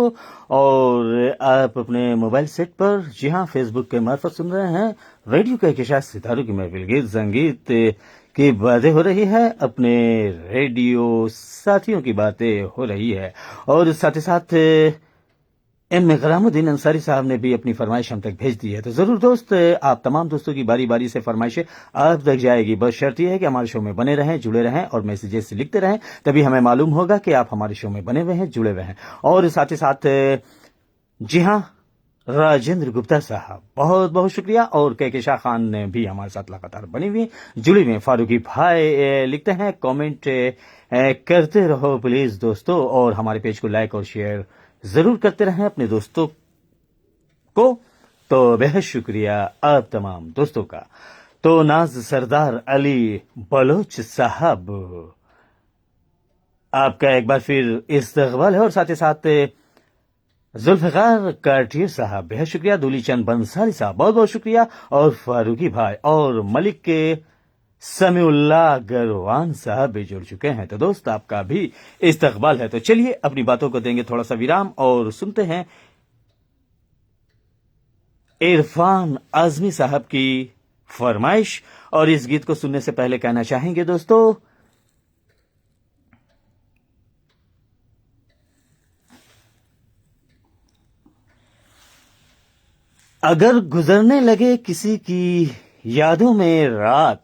और आप अपने मोबाइल सेट पर, जी हाँ, फेसबुक के मार्फत सुन रहे हैं रेडियो के साथ सितारों की महफिल, गीत संगीत की बातें हो रही है, अपने रेडियो साथियों की बातें हो रही है, और साथ ही साथ एम गलामुद्दीन अंसारी साहब ने भी अपनी फरमाइश हम तक भेज दी है। तो जरूर दोस्त, आप तमाम दोस्तों की बारी बारी से फरमाइशें आप तक जाएगी, बस शर्त यह है कि हमारे शो में बने रहें, जुड़े रहें और मैसेजेस लिखते रहें, तभी हमें मालूम होगा कि आप हमारे शो में बने हुए हैं, जुड़े हुए हैं। और साथ ही साथ जी हाँ, राजेंद्र गुप्ता साहब, बहुत बहुत शुक्रिया, और कहकेशा खान ने भी हमारे साथ लगातार बनी हुई जुड़ी हुई। फारूकी भाई लिखते हैं, कमेंट करते रहो प्लीज दोस्तों, और हमारे पेज को लाइक और शेयर जरूर करते रहें अपने दोस्तों को। तो बेहद शुक्रिया आप तमाम दोस्तों का। तो नाज सरदार अली बलोच साहब, आपका एक बार फिर इस्तकबाल है, और साथ ही साथ जुल्फिकार काटियर साहब, बेहद शुक्रिया। दूली चंद बंसाली साहब, बहुत बहुत शुक्रिया, और फारूकी भाई और मलिक के समीउल्लाह गरवान साहब भी जुड़ चुके हैं। तो दोस्त, आपका भी इस्तकबाल है। तो चलिए अपनी बातों को देंगे थोड़ा सा विराम और सुनते हैं इरफान आजमी साहब की फरमाइश। और इस गीत को सुनने से पहले कहना चाहेंगे दोस्तों, अगर गुजरने लगे किसी की यादों में रात,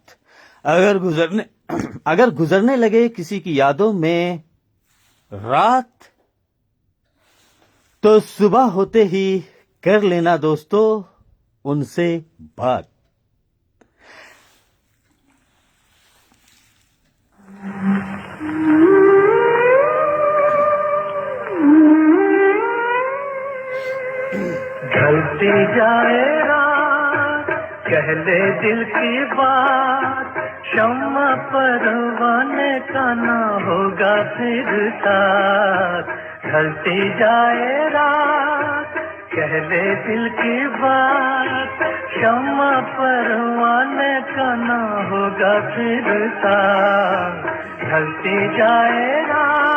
अगर गुजरने लगे किसी की यादों में रात, तो सुबह होते ही कर लेना दोस्तों उनसे बात। ढलती जाए रात, कह ले दिल की बात, शम्मा परवाने का ना होगा फिर साथ। ढलती जाए रात, कह ले दिल की बात, शम्मा परवाने का ना होगा फिर साथ। ढलती जाए रात,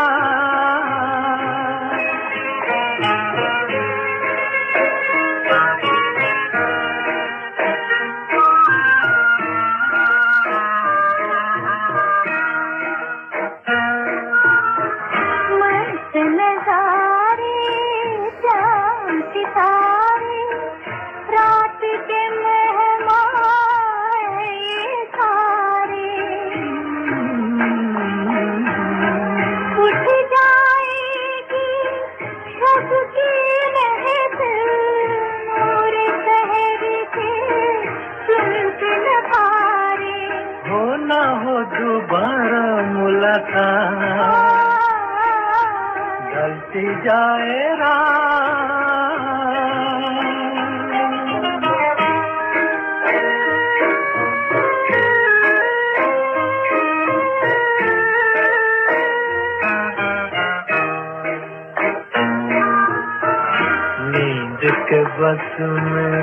था ढलती जाए रात नींद के बस में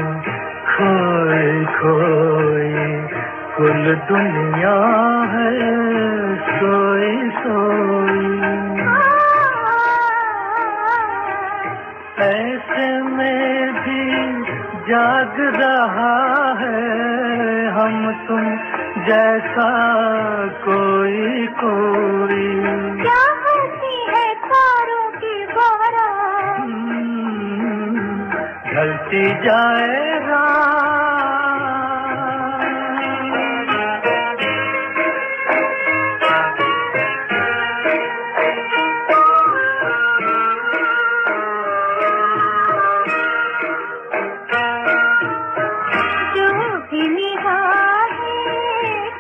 खोई खोई कुल दुनिया है सोई सोई ऐसे में भी जाग रहा है हम तुम जैसा कोई कोई क्या होती है तारों की बारात ढलती जाए रात जो भी निगाहें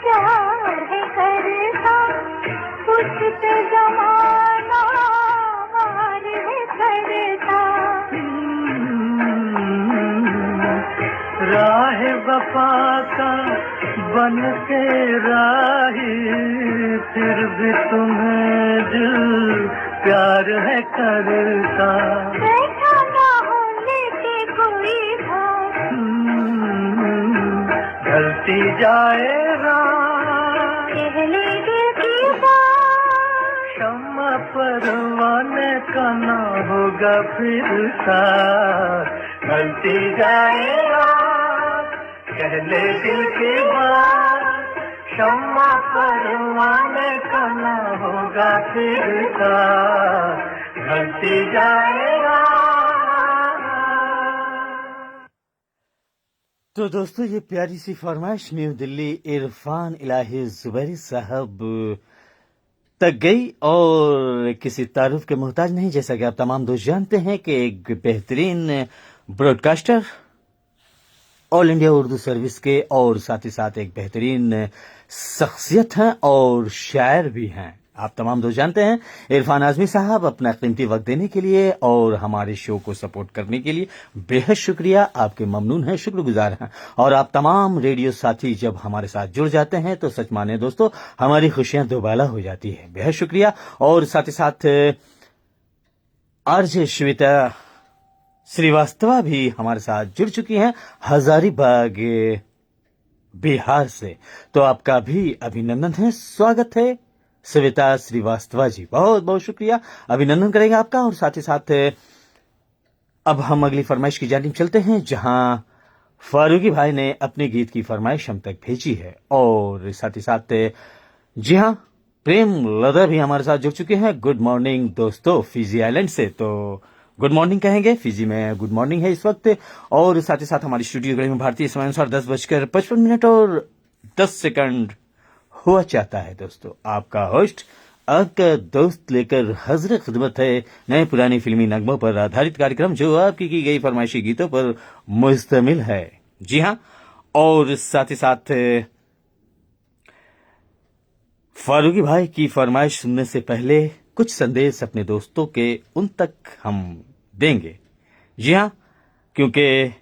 प्यार है करता उस पे जमाना वार है करता राह वफा का बन के राही फिर भी तुम्हें दिल प्यार है करता बैठा ना हो लेके कोई भाग ढलती जाए रात पहले दिल की बात शम्मा परवाने का ना होगा फिर साथ ढलती जाए रात पहले दिल की बात शम्मा परवाने का ना होगा फिर साथ ढलती जाए रात तो दोस्तों ये प्यारी सी फरमाइश न्यू दिल्ली इरफान इलाही जुबैरी साहब तक गई और किसी तारुफ के मोहताज नहीं। जैसा कि आप तमाम दोस्त जानते हैं कि एक बेहतरीन broadcaster all India Urdu service के और साथ ही साथ एक बेहतरीन शख्सियत हैं और शायर भी हैं। आप तमाम दोस्त जानते हैं इरफान आजमी साहब अपना कीमती वक्त देने के लिए और हमारे शो को सपोर्ट करने के लिए बेहद शुक्रिया। आपके ममनून हैं, शुक्रगुजार हैं। और आप तमाम रेडियो साथी जब हमारे साथ जुड़ जाते हैं तो सच माने दोस्तों हमारी खुशियां दोबाला हो जाती है। बेहद शुक्रिया। और साथ ही साथ आरजे श्वेता श्रीवास्तवा भी हमारे साथ जुड़ चुकी हैं हजारीबाग बिहार से। तो आपका भी अभिनंदन है, स्वागत है श्वेता श्रीवास्तवा जी, बहुत बहुत शुक्रिया, अभिनंदन करेंगे आपका। और साथ ही साथ अब हम अगली फरमाइश की जानिब चलते हैं जहां फारूकी भाई ने अपने गीत की फरमाइश हम तक भेजी है। और साथ ही साथ जी हां प्रेम लदा भी हमारे साथ जुड़ चुके हैं। गुड मॉर्निंग दोस्तों फिजी आइलैंड से, तो गुड मॉर्निंग कहेंगे, फिजी में गुड मॉर्निंग है इस वक्त। और साथ ही साथ हमारी स्टूडियो घड़ी में भारतीय समय अनुसार 10:55 और 10 हुआ चाहता है। दोस्तों आपका होस्ट आपका दोस्त लेकर हाजिर खिदमत है नए पुरानी फिल्मी नगमों पर आधारित कार्यक्रम जो आपकी की गई फरमाइशी गीतों पर मुश्तमिल है। जी हां, और साथ ही साथ फारूकी भाई की फरमाइश सुनने से पहले कुछ संदेश अपने दोस्तों के उन तक हम देंगे। जी हां, क्योंकि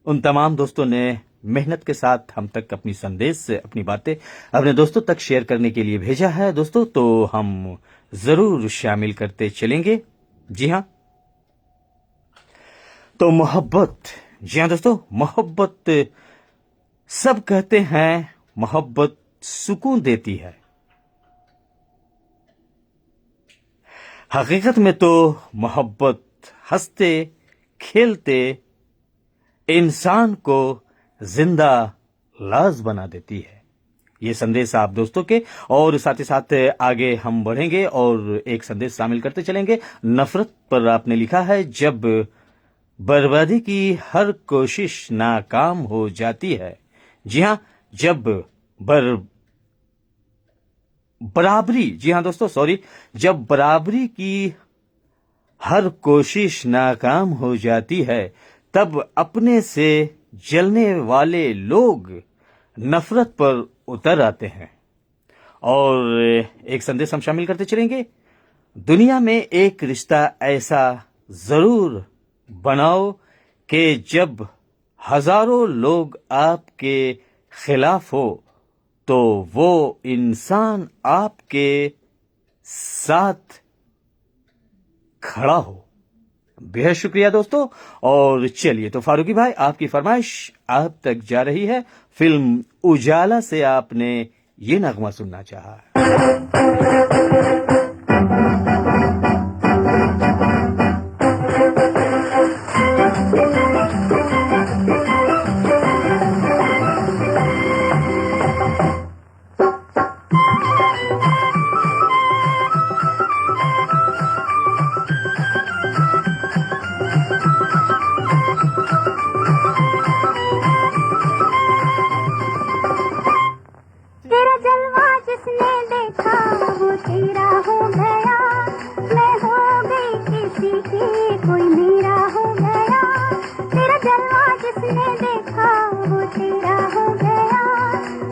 उन तमाम दोस्तों ने मेहनत के साथ हम तक अपनी संदेश अपनी बातें अपने दोस्तों तक शेयर करने के लिए भेजा है दोस्तों, तो हम जरूर शामिल करते चलेंगे। जी हां, तो मोहब्बत, जी हां दोस्तों, मोहब्बत सब कहते हैं मोहब्बत सुकून देती है। हकीकत में तो मोहब्बत हंसते खेलते इंसान को जिंदा लाज बना देती है। ये संदेश आप दोस्तों के, और साथ ही साथ आगे हम बढ़ेंगे और एक संदेश शामिल करते चलेंगे। नफरत पर आपने लिखा है, जब बर्बादी की हर कोशिश नाकाम हो जाती है। जी हां, जब बराबरी, जी हां दोस्तों सॉरी, जब बराबरी की हर कोशिश नाकाम हो जाती है तब अपने से जलने वाले लोग नफरत पर उतर आते हैं और एक संदेश हम शामिल करते चलेंगे। दुनिया में एक रिश्ता ऐसा जरूर बनाओ कि जब हजारों लोग आपके खिलाफ हो तो वो इंसान आपके साथ खड़ा हो। बेहद शुक्रिया दोस्तों। और चलिए तो फारूकी भाई, आपकी फरमाइश आप तक जा रही है। फिल्म उजाला से आपने ये नगमा सुनना चाहा। तेरा जलवा जिसने देखा वो तेरा हो गया, मैं हो गई किसी की कोई मेरा हो गया। तेरा जलवा जिसने देखा वो तेरा हो गया,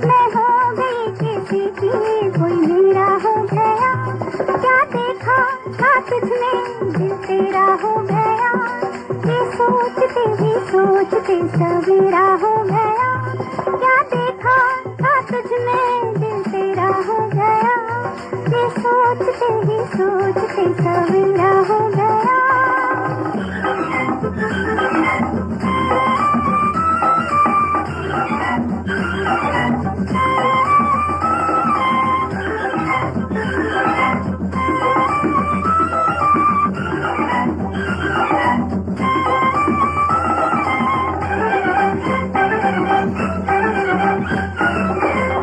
मैं हो गई किसी की कोई मेरा हो गया। क्या देखा था तुझमें दिल तेरा हो गया, ये सोचते ही सोचते सवेरा हो गया। क्या देखा था तुझमें दिल तेरा हो गया, ये सोचते ही सोचते सवेरा हो गया।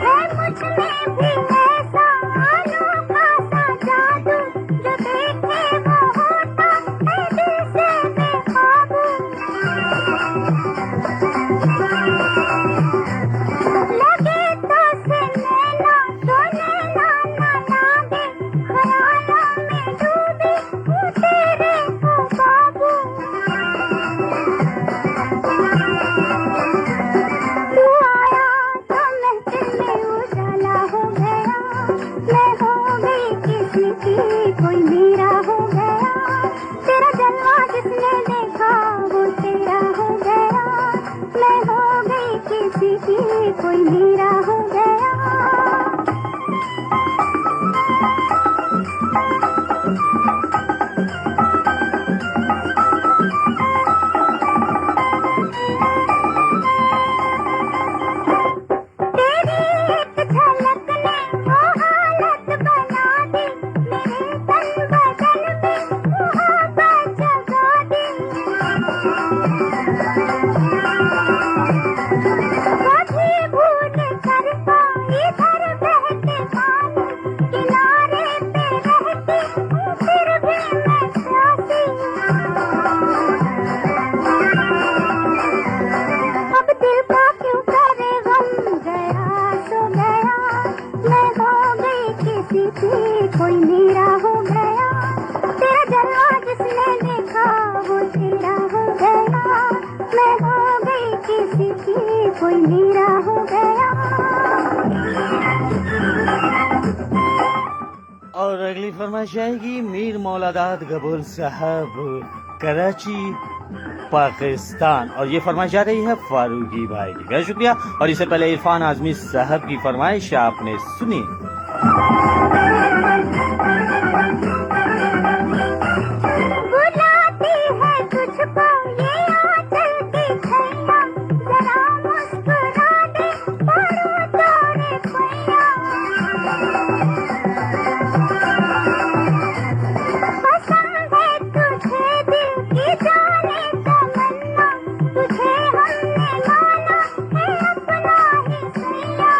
है मुझमें भी ऐसा अनोखा सा जादू, जो देखे वो होता है दिल से बेकाबू। लगे तो से नैना तो नैना ना लागे, ख्यालों में डूबी हूँ तेरे को काबू। तू आया तो महफिल में उजाला हो गया, मैं हो गई किसी की कोई मेरा हो गया। तेरा जलवा जिसने देखा वो तेरा हो गया, मैं हो गई किसी की कोई मेरा हो गया। तेरी एक झलक ने वो हालत बना दी, मेरे तन बदन में मोहब्बत जगा दी। कभी भूल कर पाई इधर बहते पानी, किनारे पे रहती हूँ फिर भी मैं प्यासी। अब दिल का क्यों करे गम, गया सो गया, मैं हो गई किसी की कोई मेरा हो गया। तेरा जलवा जिसने देखा वो तेरा हो गया, मैं हो गई किसी की कोई मेरा हो गया। और अगली फरमाइश आएगी मीर मौलादाद गबूर साहब, कराची, पाकिस्तान। और ये फरमाइश आ रही है फारूकी भाई की। बहुत शुक्रिया। और इससे पहले इरफान आजमी साहब की फरमाइश आपने सुनी। बुलाती है तुझको ये आंचल की छैया, जरा मुस्कुरा दे परो तोरे पैया। पसंद है तुझे दिल की जाने तमन्ना, तुझे हमने माना है अपना ही सैया।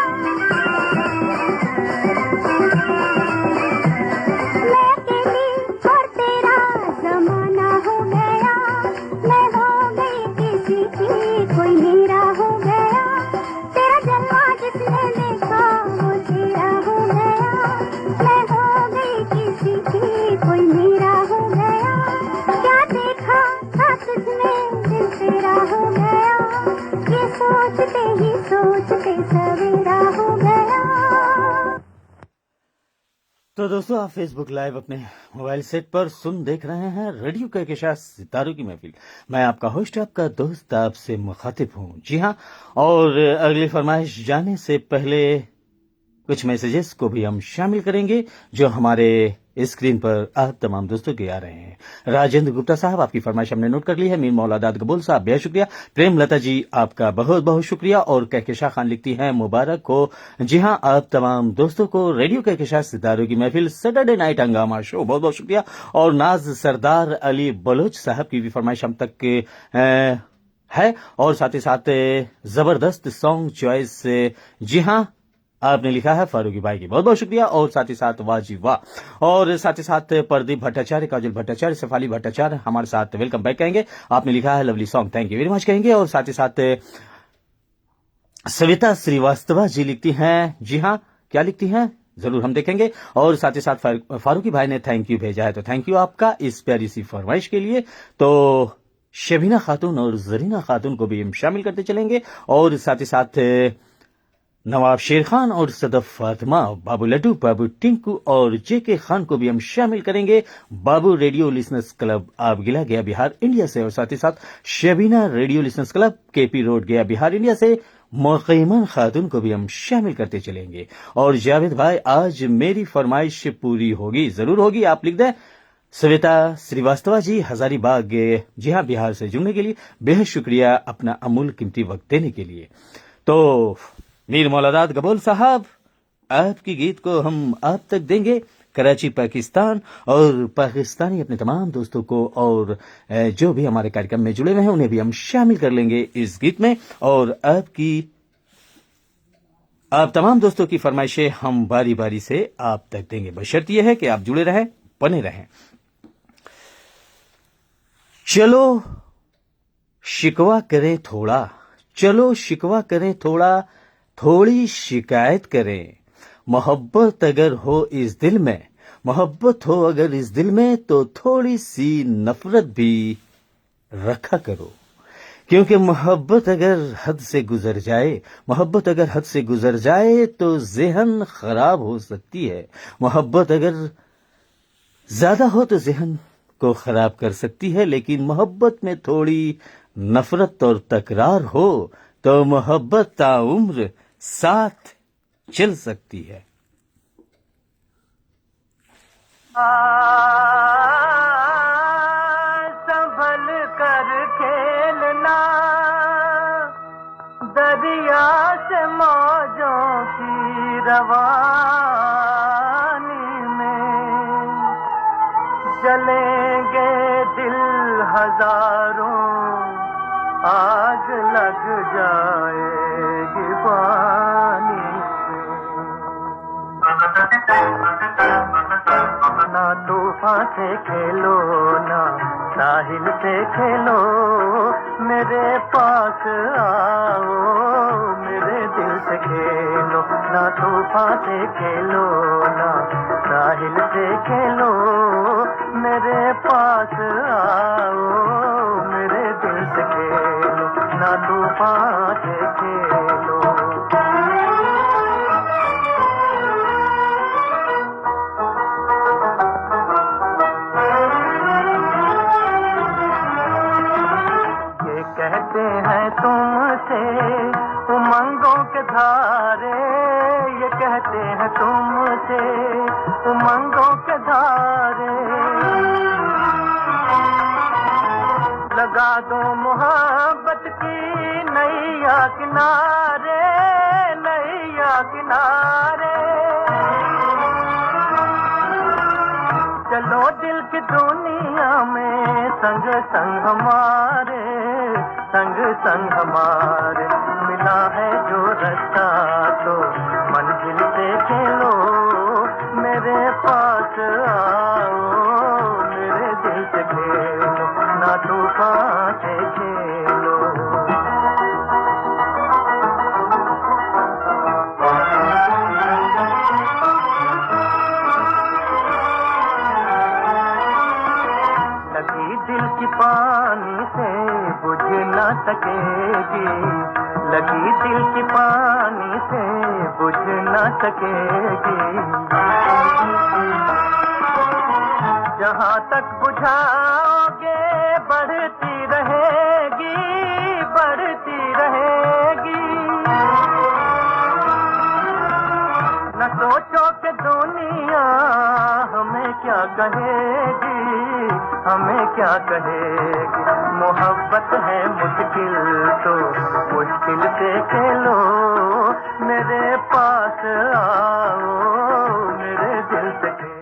तो दोस्तों आप फेसबुक लाइव अपने मोबाइल सेट पर सुन देख रहे हैं रेडियो के साथ सितारों की महफिल। मैं आपका होस्ट आपका दोस्त आपसे मुखातिब हूं। जी हाँ, और अगली फरमाइश जाने से पहले कुछ मैसेजेस को भी हम शामिल करेंगे जो हमारे स्क्रीन पर आप तमाम दोस्तों के आ रहे हैं। राजेंद्र गुप्ता साहब, आपकी फरमाइश हमने नोट कर ली है। मीर मौलादाद कबूल साहब, बेहद शुक्रिया। प्रेम लता जी, आपका बहुत बहुत शुक्रिया। और कहकशा खान लिखती हैं मुबारक हो। जी हाँ, आप तमाम दोस्तों को रेडियो कहकशा सितारों की महफिल सैटरडे नाइट हंगामा शो बहुत बहुत शुक्रिया। और नाज सरदार अली बलोच साहब की भी फरमाइश हम तक है, और साथ ही साथ जबरदस्त सॉन्ग चॉइस। जी हाँ, आपने लिखा है फारूकी भाई की बहुत बहुत शुक्रिया। और साथ ही साथ वाह जी वाह। और साथ ही साथ प्रदीप भट्टाचार्य, काजल भट्टाचार्य, सफाली भट्टाचार्य हमारे साथ वेलकम बैक कहेंगे। आपने लिखा है lovely song, thank you very much कहेंगे। और साथ ही साथ सविता श्रीवास्तवा जी लिखती हैं। जी हाँ, क्या लिखती हैं जरूर हम देखेंगे। और साथ ही साथ फारूकी भाई ने थैंक यू भेजा है, तो थैंक यू आपका इस प्यारी सी फरमाइश के लिए। तो शबीना खातून और जरीना खातून को भी हम शामिल करते चलेंगे। और साथ ही साथ नवाब शेर खान और सदफ फातिमा, बाबू लड्डू, बाबू टिंकू और जेके खान को भी हम शामिल करेंगे। बाबू रेडियो लिसनर्स क्लब आप गिला गया बिहार इंडिया से। और साथ ही साथ Shabina radio listeners club KP road गया बिहार इंडिया से मुक़ीमन खातून को भी हम शामिल करते चलेंगे। और जावेद भाई, आज मेरी फरमाइश पूरी होगी, जरूर होगी। आप लिख दें सविता श्रीवास्तवा जी, हजारीबाग, जी हाँ, बिहार से जुड़ने के लिए बेहद शुक्रिया अपना अमूल्य कीमती वक्त देने के लिए। तो मीर मौलादाद कबूल साहब, आपकी गीत को हम आप तक देंगे कराची पाकिस्तान, और पाकिस्तानी अपने तमाम दोस्तों को और जो भी हमारे कार्यक्रम में जुड़े हुए हैं उन्हें भी हम शामिल कर लेंगे इस गीत में। और आप तमाम दोस्तों की फरमाइशें हम बारी बारी से आप तक देंगे, बशर्त यह है कि आप जुड़े रहें, बने रहें। चलो शिकवा करें थोड़ा, चलो शिकवा करें थोड़ा, थोड़ी शिकायत करें। मोहब्बत अगर हो इस दिल में, मोहब्बत हो अगर इस दिल में, तो थोड़ी सी नफरत भी रखा करो। क्योंकि मोहब्बत अगर हद से गुजर जाए, मोहब्बत अगर हद से गुजर जाए तो ज़हन खराब हो सकती है। मोहब्बत अगर ज्यादा हो तो ज़हन को खराब कर सकती है, लेकिन मोहब्बत में थोड़ी नफरत और तकरार हो तो मोहब्बत ताउम्र साथ चल सकती है। संभल कर खेलना, दरिया से मौजों की रवानी में जलेंगे दिल हजारों, आग लग जाएगी पानी में। ना तूफान से खेलो ना साहिल से खेलो, मेरे पास आओ मेरे दिल से खेलो। ना तूफान से खेलो ना साहिल से खेलो, मेरे पास आओ मेरे दिल से खेलो। ना तूफान से खेलो। ये कहते हैं तुमसे उमंगों के धारे, ये कहते हैं तुमसे उमंगों के धारे। लगा दो मोहब्बत की नैया किनारे, नैया किनारे। चलो दिल की दुनिया में संग संग हमारे, संग संग हमारे। मिला है जो रास्ता तो मंजिल से चलो, मेरे पास आओ मेरे दिल से खेलो। ना तूफान से खेलो। लगी दिल की पानी से बुझ न सकेगी, सकेगी, लगी दिल की पानी से बुझ न सकेगी। जहाँ तक बुझाओगे बढ़ती रहेगी, बढ़ती रहेगी। न सोचो कि दुनिया हमें क्या कहेगी, हमें क्या कहेगी। मोहब्बत है मुश्किल तो मुश्किल से खेलो, मेरे पास आओ, मेरे दिल से खेलो।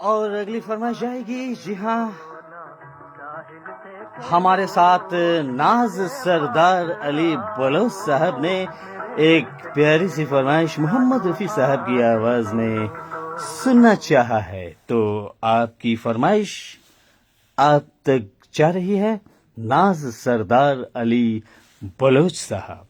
और अगली फरमाइश आएगी, जी हाँ, हमारे साथ नाज सरदार अली बलोच साहब ने एक प्यारी सी फरमाइश मोहम्मद रफी साहब की आवाज में सुनना चाहा है। तो आपकी फरमाइश आप तक जा रही है, नाज सरदार अली बलोच साहब।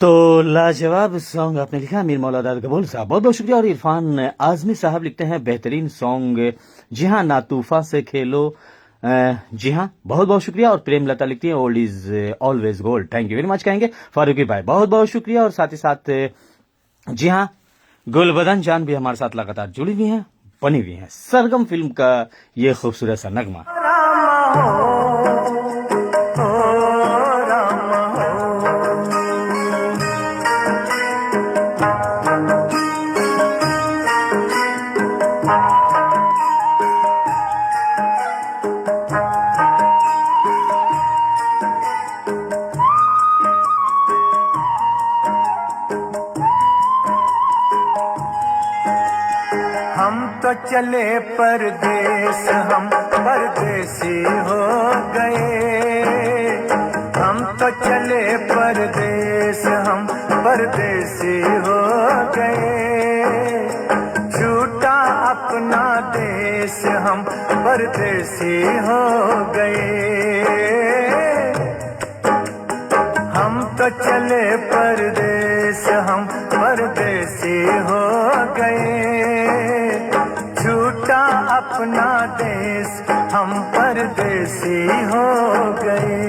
तो लाजवाब सॉन्ग आपने लिखा मीर मौलाना कबूल साहब, बहुत बहुत शुक्रिया। और इरफान आजमी साहब लिखते हैं बेहतरीन सॉन्ग, जी हाँ, ना तूफा से खेलो, जी हाँ, बहुत बहुत शुक्रिया। और प्रेम लता लिखती है old is always gold, thank you very much कहेंगे फारूकी भाई, बहुत बहुत शुक्रिया। और साथ ही साथ जी हाँ, गुलबदन जान भी हमारे साथ लगातार जुड़ी हुई हैं, बनी हुई हैं। सरगम फिल्म का ये खूबसूरत सा नगमा। हम तो चले परदेस, हम परदेसी हो गए। हम तो चले परदेस, हम परदेसी हो गए। छूटा अपना देश, हम परदेसी हो गए। हम तो चले परदेस, हम परदेसी हो गए। छूटा अपना देश, हम परदेसी हो गए।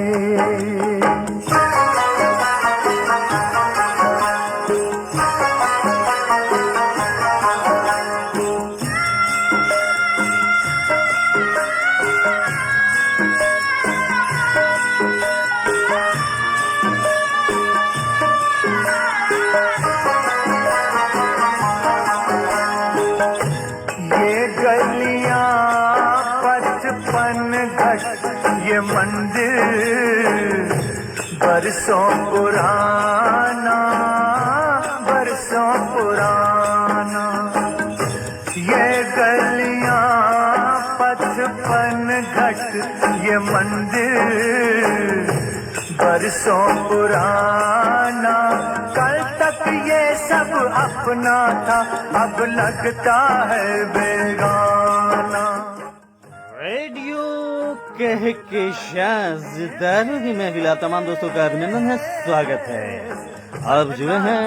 ये मंदिर बरसों पुराना, बरसों पुराना। ये गलियां 55 घट, ये मंदिर बरसों पुराना। कल तक ये सब अपना था, अब लगता है बेगाना। रेडियो कह के शाज़दारों की महफिल, आप तमाम दोस्तों का अभिनंदन है, स्वागत है। आप जुड़े हैं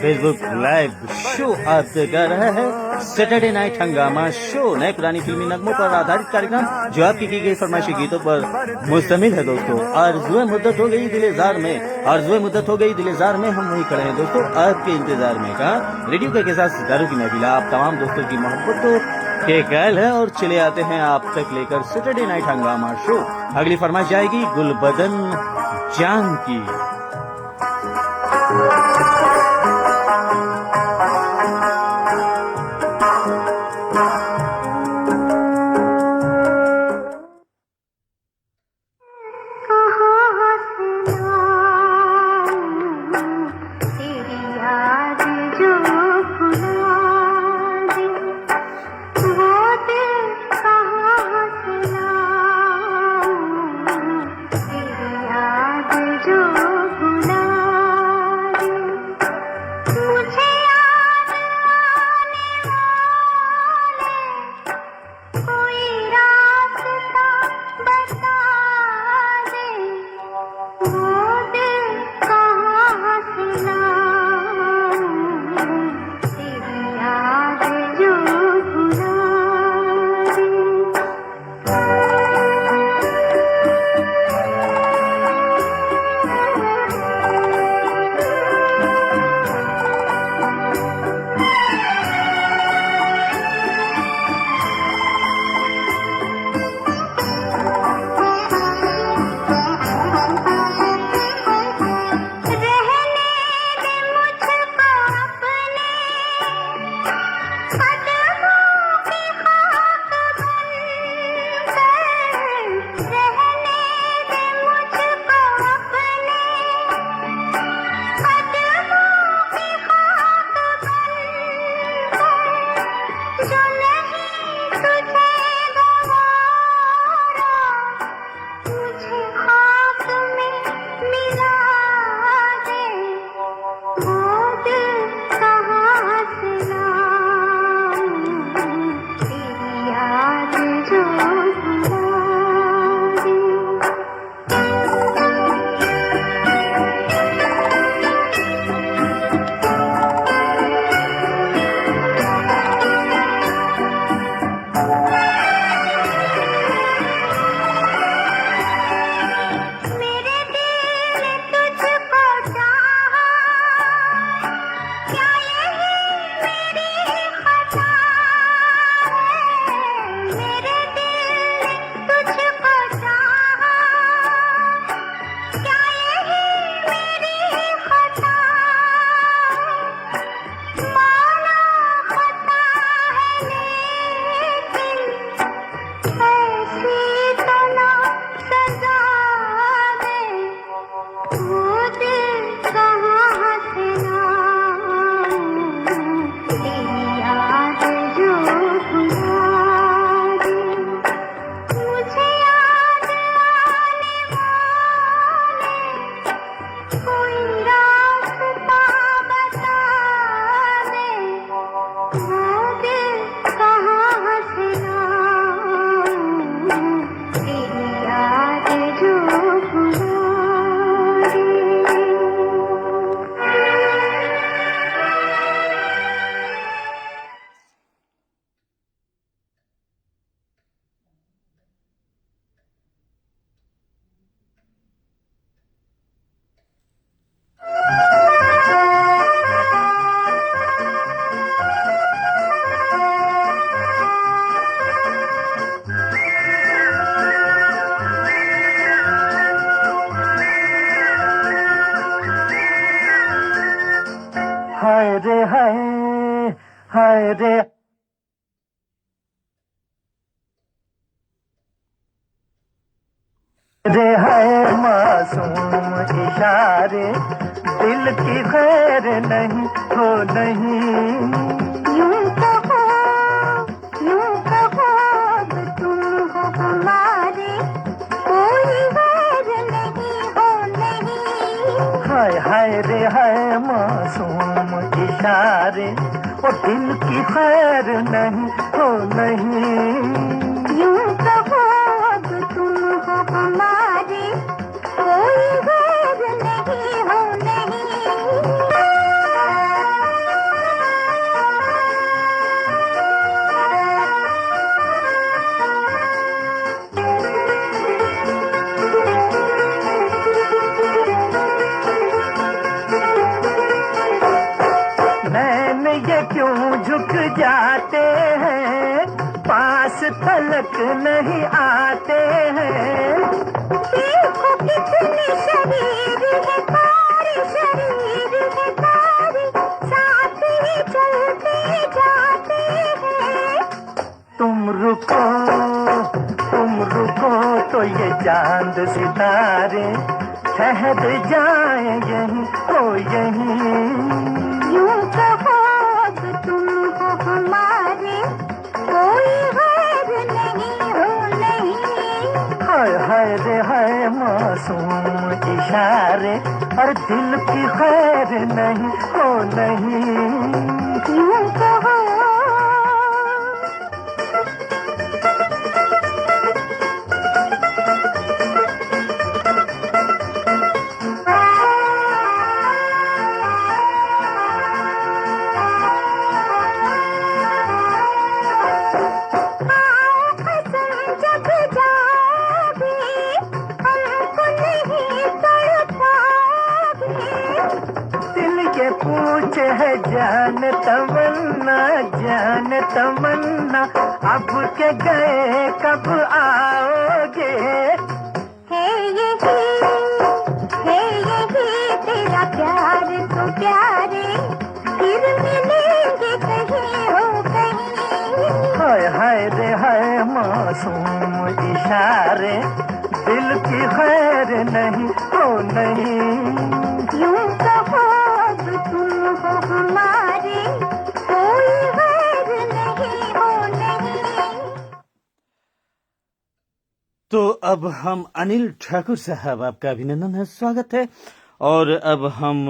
फेसबुक लाइव शो, आप गा रहा है सैटरडे नाइट हंगामा शो, नए पुरानी फिल्मी नगमों पर आधारित कार्यक्रम जो आपकी की गई फरमाइशी गीतों पर मुश्तमिल है। दोस्तों, आरज़ुए मुद्दत हो गई दिलेजार में, आरज़ुए मुद्दत हो गई दिलेजार में, हम वहीं खड़े हैं दोस्तों आपके इंतजार में। कहा रेडियो के साथ सितारों की महफिल, आप तमाम दोस्तों की मोहब्बतों के कायल है और चले आते हैं आप तक लेकर सैटरडे नाइट हंगामा शो। अगली फरमाइश जाएगी गुलबदन जान की। रे है मासूम इशारे, दिल की खैर नहीं हो नहीं। यूं कहो अब तुम हो हमारे, कोई गैर नहीं हो नहीं। हाय हाय रे है मासूम इशारे, और दिल की खैर नहीं हो नहीं। यूं कहो अब तुम हो हमारे, कोई गैर नहीं हो नहीं। नैन ये क्यों झुक जाते हैं, पास तलक नहीं आते हैं। देखो कितने शरीर है तारे, शरीर है तारे, साथ ही चलते जाते हैं। तुम रुको तो ये चांद सितारे ठहर जाए यहीं हो यहीं। यूं कहो अब तुम हो हमारे, कोई गैर नहीं हो नहीं। हाय हाय रे हाय मासूम इशारे, और दिल की खैर नहीं हो नहीं। यूं कहो पूछे है जान तमन्ना, अब के गए कब आओगे। है यही तेरा प्यार तो प्यारे, फिर मिलेंगे कहीं हो कहीं। हाय हाय रे हाय मासूम इशारे, दिल की खैर नहीं हो नहीं। यूं कहो अब तुम हो हमारे, कोई गैर नहीं हो नहीं। तो अब हम अनिल ठाकुर साहब, आपका अभिनंदन है, स्वागत है। और अब हम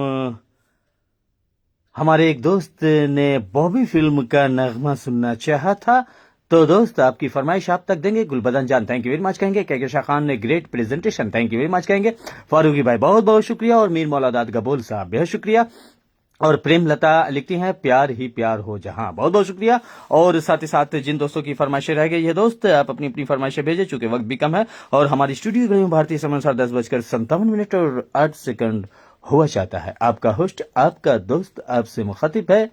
हमारे एक दोस्त ने बॉबी फिल्म का नगमा सुनना चाहा था, तो दोस्त आपकी फरमाइश आप तक देंगे। गुलबदन जान थैंक यू वेरी मच कहेंगे। कैकेशा खान ने great presentation thank you very much कहेंगे। फारूकी भाई बहुत बहुत शुक्रिया, और मीर मौलादाद गबोल साहब बेहद शुक्रिया। और प्रेम लता लिखती हैं प्यार ही प्यार हो जहां, बहुत बहुत शुक्रिया। और साथ ही साथ जिन दोस्तों की फरमाइशें रह गई है दोस्त, आप अपनी अपनी फरमाइशें भेजें, चूंकि वक्त भी कम है और हमारी स्टूडियो घड़ी में भारतीय समय अनुसार 10:57 और 8 सेकंड हुआ चाहता है। आपका होस्ट, आपका दोस्त, आपसे मुखातिब है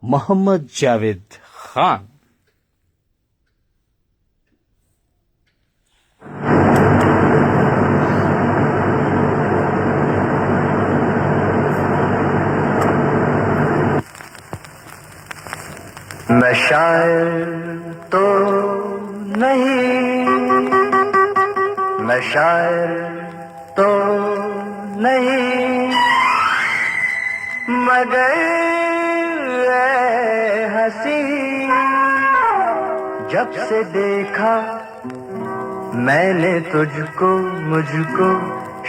मोहम्मद जावेद खान। मैं शायर तो नहीं, मैं शायर तो नहीं, मगर ऐ हंसी, जब से देखा मैंने तुझको, मुझको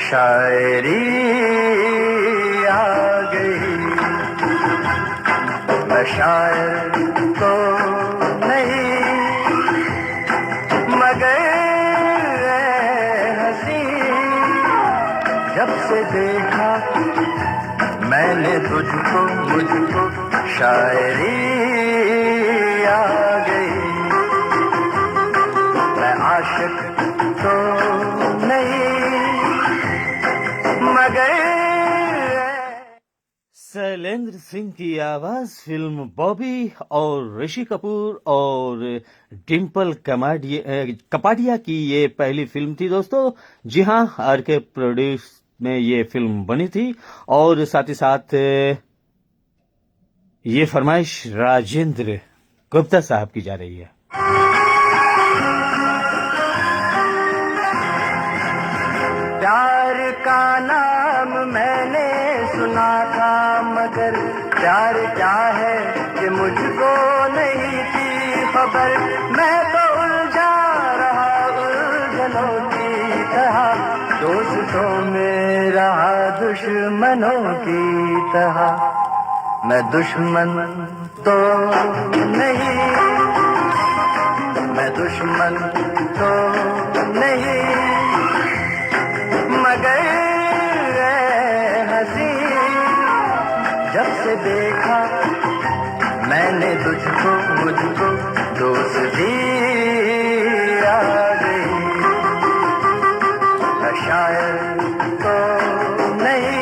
शायरी आ गई। मैं शायर तो नहीं, मगर ऐ हंसी, जब से देखा मैंने तुझको, मुझको शायरी आ गई। मैं आशिक तो नहीं, मगर शैलेंद्र सिंह की आवाज फिल्म बॉबी और ऋषि कपूर और डिम्पल कपाडिया की ये पहली फिल्म थी दोस्तों। जी हाँ, आर के प्रोड्यूस में ये फिल्म बनी थी। और साथ ही साथ ये फरमाइश राजेंद्र गुप्ता साहब की जा रही है। का नाम मैंने सुना था, मगर प्यार क्या है कि मुझको नहीं थी खबर। मैं तो उलझा रहा उलझनों की तरह, दोस्तों में रहा दुश्मनों की तरह। मैं दुश्मन तो नहीं, मैं दुश्मन तो नहीं, मगर हंसी जब से देखा मैंने तुझको, मुझको दोस्ती आ गई। मैं शायर तो नहीं,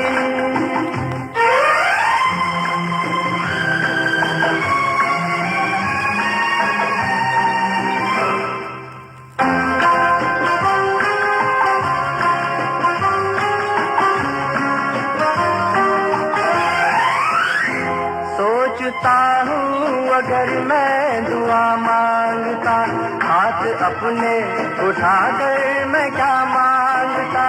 सोचता हूँ अगर मैं दुआ मांगता, हाथ अपने उठा कर मैं क्या मांगता।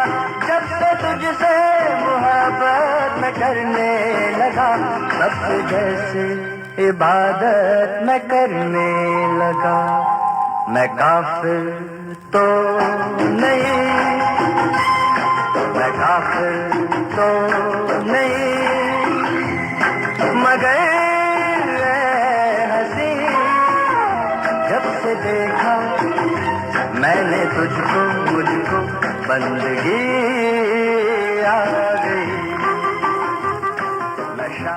जब से तुझसे मोहब्बत मैं करने लगा, तब से जैसे इबादत मैं करने लगा। मैं काफिर तो नहीं, मैं काफिर तो नहीं, मगर हंसी जब से देखा मैंने तुझको, मुझको बंदगी आ गई। नशा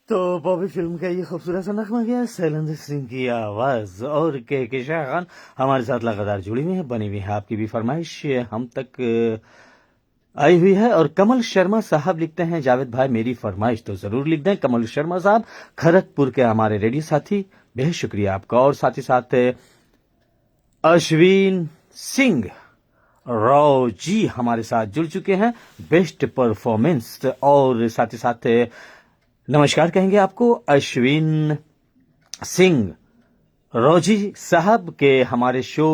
तो बॉबी फिल्म का ये खूबसूरत सा नगमा गया शैलेंद्र सिंह की आवाज और के शाह खान हमारे साथ लगातार जुड़ी हुई है, बनी हुई है। आपकी भी फरमाइश हम तक आई हुई है। और कमल शर्मा साहब लिखते हैं, जावेद भाई मेरी फरमाइश तो जरूर लिख दें। कमल शर्मा साहब खड़गपुर के हमारे रेडियो साथी, बेहद शुक्रिया आपका। और साथ ही साथ अश्विन सिंह राव जी हमारे साथ जुड़ चुके हैं, बेस्ट परफॉर्मेंस। और साथ ही साथ नमस्कार कहेंगे आपको अश्विन सिंह राव जी साहब के। हमारे शो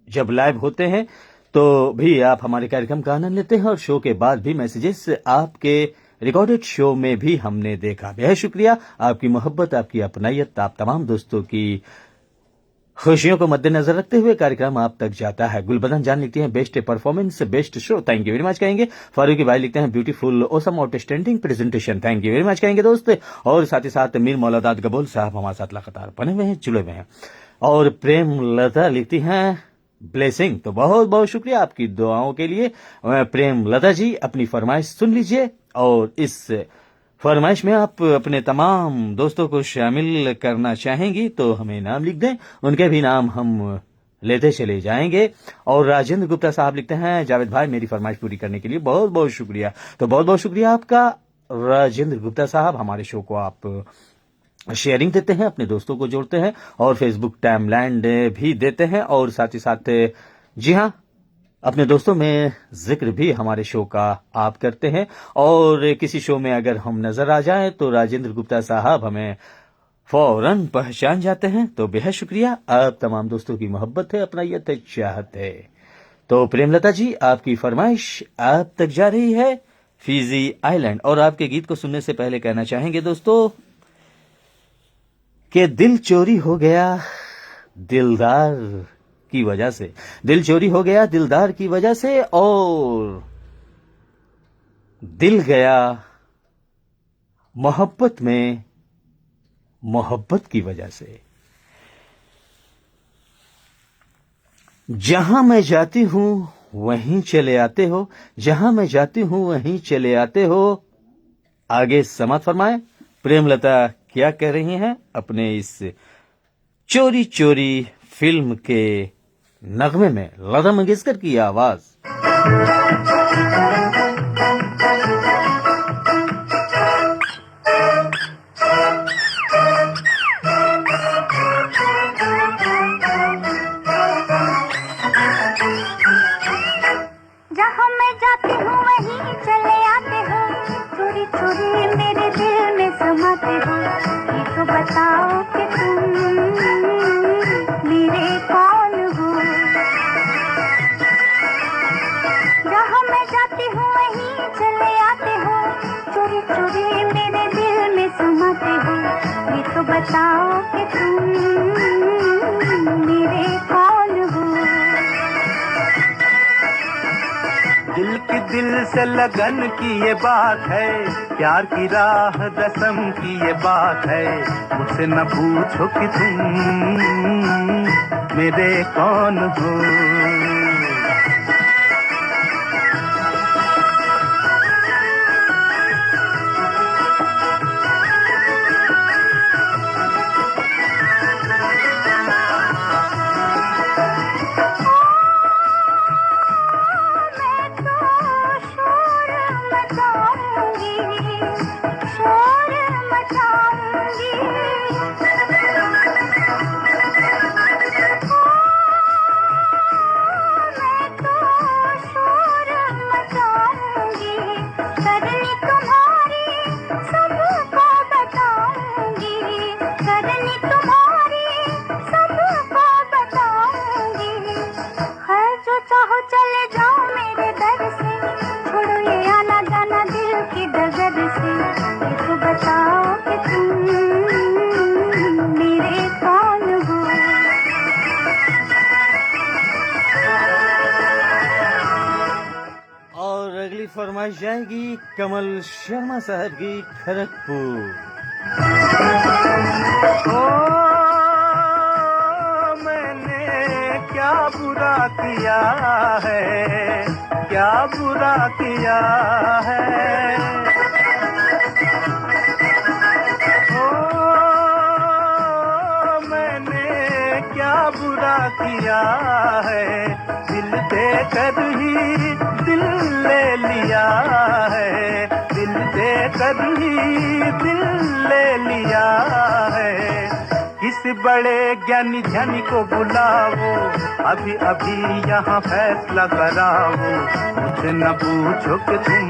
जब लाइव होते हैं तो भी आप हमारे कार्यक्रम का आनंद लेते हैं, और शो के बाद भी मैसेजेस आपके रिकॉर्डेड शो में भी हमने देखा। बेहद शुक्रिया आपकी मोहब्बत, आपकी अपनायत, आप तमाम दोस्तों की खुशियों को मद्देनजर रखते हुए कार्यक्रम आप तक जाता है। गुलबदन जान लिखती हैं, best performance best show, thank you very much कहेंगे। फारूकी भाई लिखते हैं, beautiful awesome outstanding presentation, thank you very much कहेंगे दोस्त। और साथ ही साथ मीर मौलादाद गबोल साहब हमारे साथ लगातार बने हुए हैं, जुड़े हुए हैं। और प्रेम लता लिखती हैं ब्लेसिंग, तो बहुत बहुत शुक्रिया आपकी दुआओं के लिए। प्रेम लता जी अपनी फरमाइश सुन लीजिए, और इस फरमाइश में आप अपने तमाम दोस्तों को शामिल करना चाहेंगी तो हमें नाम लिख दें, उनके भी नाम हम लेते चले जाएंगे। और राजेंद्र गुप्ता साहब लिखते हैं, जावेद भाई मेरी फरमाइश पूरी करने के लिए बहुत बहुत शुक्रिया। तो बहुत बहुत शुक्रिया आपका राजेंद्र गुप्ता साहब। हमारे शो को आप शेयरिंग देते हैं, अपने दोस्तों को जोड़ते हैं, और फेसबुक टाइमलाइन भी देते हैं, और साथ ही साथ जी हाँ अपने दोस्तों में जिक्र भी हमारे शो का आप करते हैं। और किसी शो में अगर हम नजर आ जाएं तो राजेंद्र गुप्ता साहब हमें फौरन पहचान जाते हैं। तो बेहद शुक्रिया, आप तमाम दोस्तों की मोहब्बत है, अपनायत है, चाहत है। तो प्रेमलता जी आपकी फरमाइश आप तक जा रही है, फिजी आइलैंड। और आपके गीत को सुनने से पहले कहना चाहेंगे दोस्तों कि दिल चोरी हो गया दिलदार की वजह से, दिल चोरी हो गया दिलदार की वजह से, और दिल गया मोहब्बत में मोहब्बत की वजह से। जहां मैं जाती हूं वहीं चले आते हो, जहां मैं जाती हूं वहीं चले आते हो। आगे समात फरमाए प्रेमलता क्या कह रही हैं अपने इस चोरी चोरी फिल्म के नगमे में। लता मंगेशकर की आवाज। जहाँ मैं जाती हूँ वहीं चले आते हो, चोरी चोरी मेरे दिल में समाते हो। ये तो बताओ कि तुम मेरे कौन हो। जहाँ मैं जाती बताओ कि तुम मेरे कौन हो। दिल की दिल से लगन की ये बात है, प्यार की राह रस्म की ये बात है। मुझसे न पूछो कि तुम मेरे कौन हो। चाहो चले जाओ मेरे दर से, छोड़ो ये आना जाना दिल की डगर से। ये तो बताओ कि तुम मेरे कौन हो। और अगली फरमाइश जाएगी कमल शर्मा साहब की खड़गपुर। ओ मैंने क्या बुरा किया है, क्या बुरा किया है। ओ मैंने क्या बुरा किया है, दिल देकर ही दिल ले लिया है, दिल देकर ही दिल ले लिया है। किस बड़े ज्ञानी ध्यानी को बुलाओ, अभी अभी यहाँ फैसला कराओ। मुझसे न पूछो कि तुम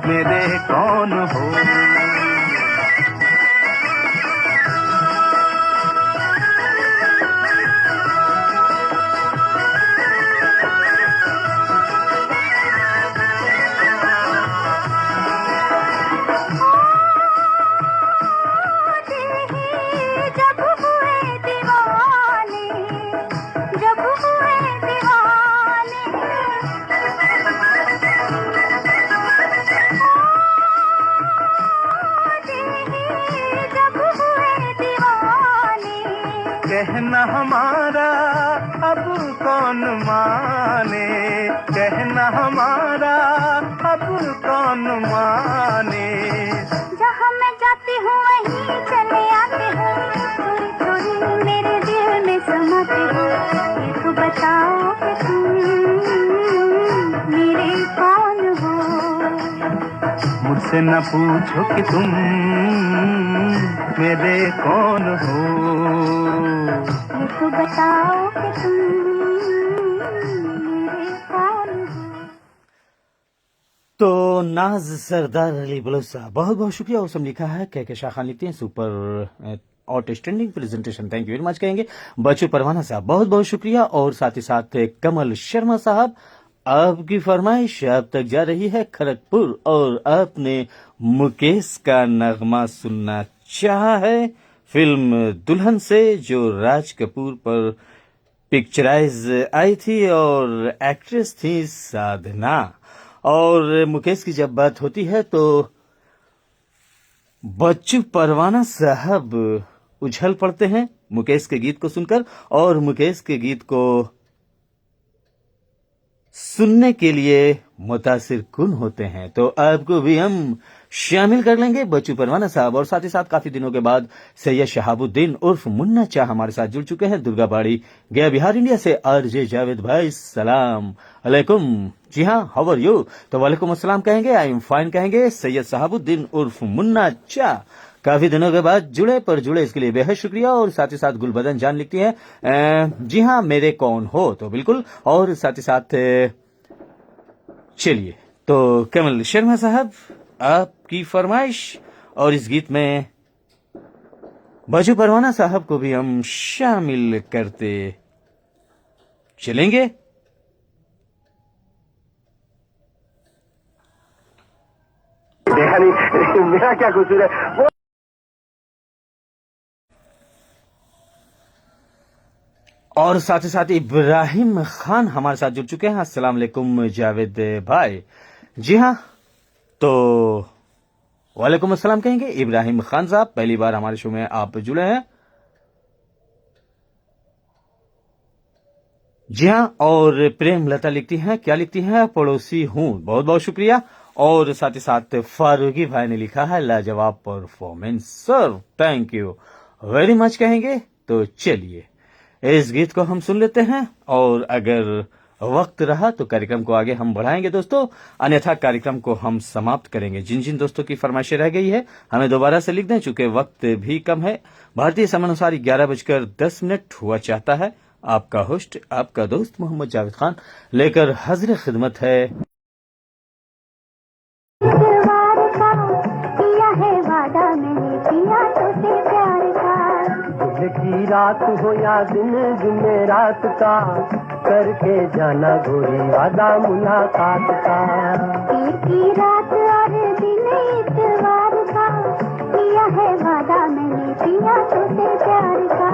मेरे कौन हो। कहना हमारा अब कौन माने, कहना हमारा अब कौन माने। जहाँ मैं जाती हूँ वहीं चले आते हो, चोरी चोरी मेरे दिल में समाते हो। ये तो बताओ कि तुम मेरे कौन हो। मुझसे न पूछो कि तुम मेरे कौन हो। ये तो बताओ कि तुम मेरे कौन हो। तो नाज सरदार अली बलोच साहब बहुत बहुत शुक्रिया। और सब लिखा है कह शाह खान लिखते हैं super outstanding presentation, thank you very much कहेंगे। बच्चू परवाना साहब बहुत बहुत शुक्रिया। और साथ ही साथ कमल शर्मा साहब आपकी फरमाइश अब तक जा रही है खड़गपुर और आपने मुकेश का नगमा सुनना चाहा है फिल्म दुल्हन से, जो राज कपूर पर पिक्चराइज आई थी और एक्ट्रेस थी साधना। और मुकेश की जब बात होती है तो बच्चू परवाना साहब उछल पड़ते हैं मुकेश के गीत को सुनकर और मुकेश के गीत को सुनने के लिए मुतासिर कुन होते हैं। तो आपको भी हम शामिल कर लेंगे बच्चू परवाना साहब। और साथ ही साथ काफी दिनों के बाद सैयद शहाबुद्दीन उर्फ मुन्ना चाह हमारे साथ जुड़ चुके हैं दुर्गाबाड़ी गया बिहार इंडिया से। आरजे जावेद भाई सलाम अलैकुम। जी हाँ, हाउ आर यू? तो वालेकुम अस्सलाम कहेंगे, आई एम फाइन कहेंगे। सैयद शहाबुद्दीन उर्फ मुन्ना चाह काफी दिनों के बाद जुड़े, पर जुड़े इसके लिए बेहद शुक्रिया। और साथ ही साथ गुलबदन जान लिखती हैं जी हाँ मेरे कौन हो, तो बिल्कुल। और साथ ही साथ चलिए तो कमल शर्मा साहब आपकी फरमाइश और इस गीत में बच्चू परवाना साहब को भी हम शामिल करते चलेंगे। देखा नहीं मेरा क्या कसूर है वो और साथ ही साथ इब्राहिम खान हमारे साथ जुड़ चुके हैं। अस्सलाम वालेकुम जावेद भाई। जी हाँ, तो वालेकुम अस्सलाम कहेंगे इब्राहिम खान साहब, पहली बार हमारे शो में आप जुड़े हैं। जी हाँ, और प्रेम लता लिखती हैं, क्या लिखती हैं, पड़ोसी हूँ, बहुत बहुत शुक्रिया। और साथ ही साथ फारूकी भाई ने लिखा है लाजवाब performance sir, thank you very much कहेंगे। तो चलिए इस गीत को हम सुन लेते हैं, और अगर वक्त रहा तो कार्यक्रम को आगे हम बढ़ाएंगे दोस्तों, अन्यथा कार्यक्रम को हम समाप्त करेंगे। जिन जिन दोस्तों की फरमाइशें रह गई है हमें दोबारा से लिख दें, चूंकि वक्त भी कम है। भारतीय समयानुसार 11:10 हुआ चाहता है। आपका होस्ट, आपका दोस्त मोहम्मद जावेद खान लेकर हाजिर खिदमत है। इतवार का किया है वादा मैंने किया तुझसे प्यार का। दिन की रात हो या दिन जुमेरात का, करके जाना गोरी वादा मुलाकात का। पीर की रात और दिन इतवार का किया है वादा मैंने किया तुझसे प्यार का।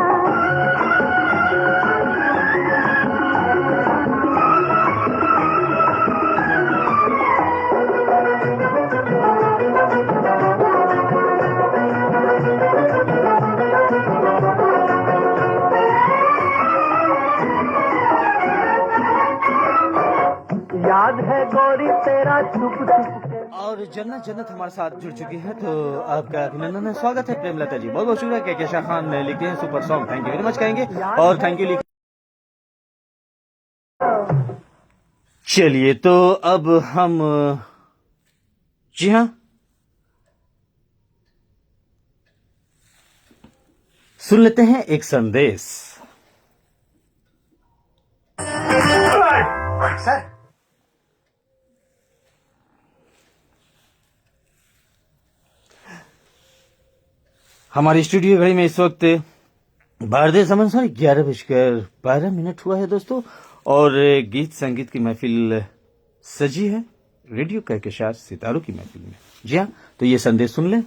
याद है गोरी तेरा छुप छुप के। और जन्नत जन्नत हमारे साथ जुड़ चुकी है, तो आपका अभिनंदन है, स्वागत है प्रेम लता जी, बहुत बहुत शुक्रिया। के शाह खान लिखते हैं super song, thank you very much कहेंगे। और थैंक यू चलिए तो अब हम जी हाँ सुन लेते हैं एक संदेश। सर हमारी स्टूडियो घड़ी में इस वक्त भारतीय समय अनुसार 11:12 हुआ है दोस्तों, और गीत संगीत की महफिल सजी है रेडियो कहकशां सितारों की महफिल में। जी हाँ, तो ये संदेश सुन लें।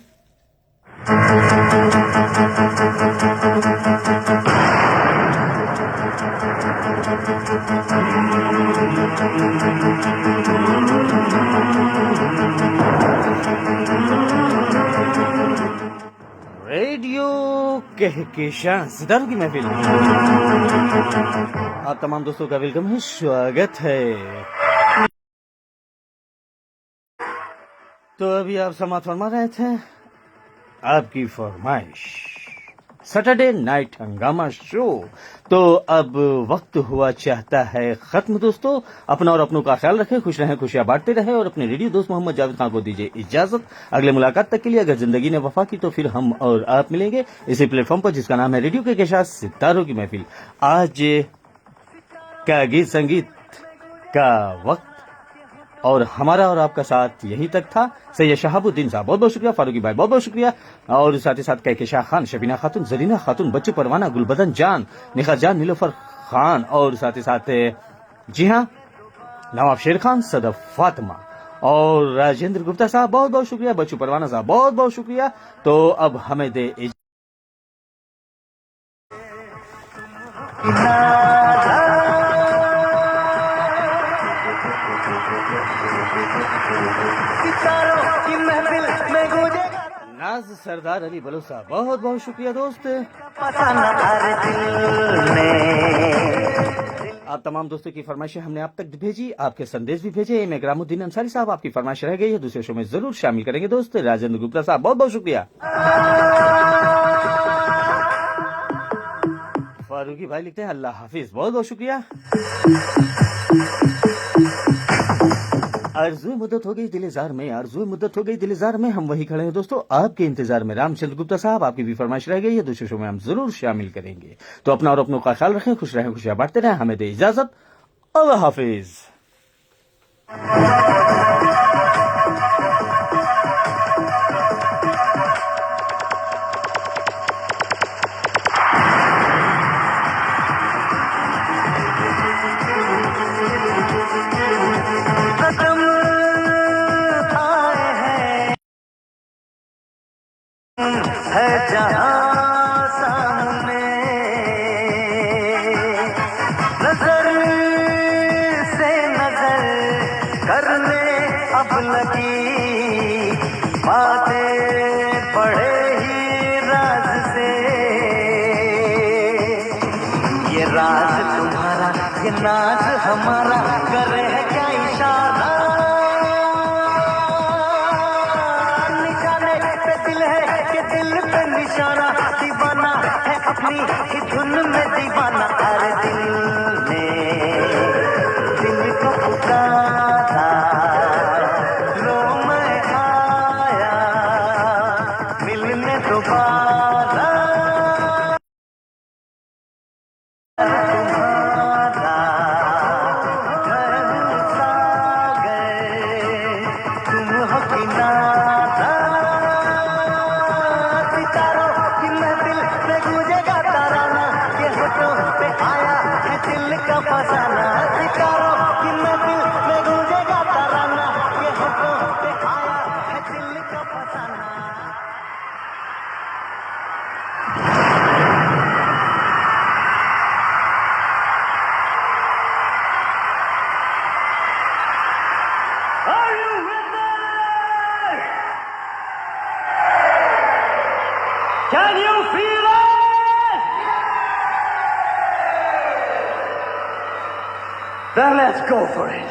रेडियो कहकशां सितारों की महफिल में आप तमाम दोस्तों का वेलकम है, स्वागत है। तो अभी आप समाप्त फरमा रहे थे आपकी फरमाइश सैटरडे नाइट हंगामा शो। तो अब वक्त हुआ चाहता है खत्म दोस्तों। अपना और अपनों का ख्याल रखें, खुश रहें, खुशियां बांटते रहें, और अपने रेडियो दोस्त मोहम्मद जावेद खान को दीजिए इजाजत। अगले मुलाकात तक के लिए अगर जिंदगी ने वफा की तो फिर हम और आप मिलेंगे इसी प्लेटफॉर्म पर जिसका नाम है रेडियो कहकशां सितारों की महफिल। आज का गीत संगीत का वक्त और हमारा और आपका साथ यहीं तक था। सैयद शहाबुद्दीन साहब बहुत बहुत शुक्रिया, फारूकी भाई बहुत बहुत शुक्रिया, और साथ ही साथ कहकशां खान, शबीना खातून, जरीना खातून, बच्चू परवाना, गुलबदन जान, निखात जान, नीलोफर खान, और साथ ही साथ जी हाँ नवाब शेर खान, सदफ फातिमा और राजेंद्र गुप्ता साहब बहुत बहुत शुक्रिया, बच्चू परवाना साहब बहुत बहुत शुक्रिया। तो अब हमें दे नाज सरदार अली बलू साहब बहुत बहुत शुक्रिया दोस्त। आप तमाम दोस्तों की फरमाइशें हमने आप तक भेजी, आपके संदेश भी भेजे। मैं ग्रामुद्दीन अंसारी साहब, आपकी फरमाइश रह गई है, दूसरे शो में जरूर शामिल करेंगे दोस्त। राजेंद्र गुप्ता साहब बहुत बहुत शुक्रिया। फारूकी भाई लिखते हैं अल्लाह हाफिज, बहुत बहुत शुक्रिया। आरज़ू मुद्दत हो गई दिलेजार में, आरज़ू मुद्दत हो गई दिलेजार में, हम वही खड़े हैं दोस्तों आपके इंतजार में। रामचंद्र गुप्ता साहब, आपकी भी फरमाइश रह गई है, दूसरे शो में हम जरूर शामिल करेंगे। तो अपना और अपनों का ख्याल रखें, खुश रहें, खुशियां बांटते रहें, हमें दे इजाजत, अल्लाह हाफिज। है जहां सामने नाच तुम्हारा ये नाच हमारा करे है क्या इशारा निशाने पे दिल है कि दिल पे निशाना दीवाना है अपनी ही धुन में दीवाना अरे दिल को पुकारा लो मैं आया मिलने दोबारा तुम्हारा घर सा गए तुम हो किनारा सितारों की महफिल में गूंजेगा तराना ये होठों पे आया है दिल का फसाना सितारों की महफिल में गूंजेगा तराना ये होठों पे आया है दिल का फसाना Are you with me? Can you feel it? Then let's go for it.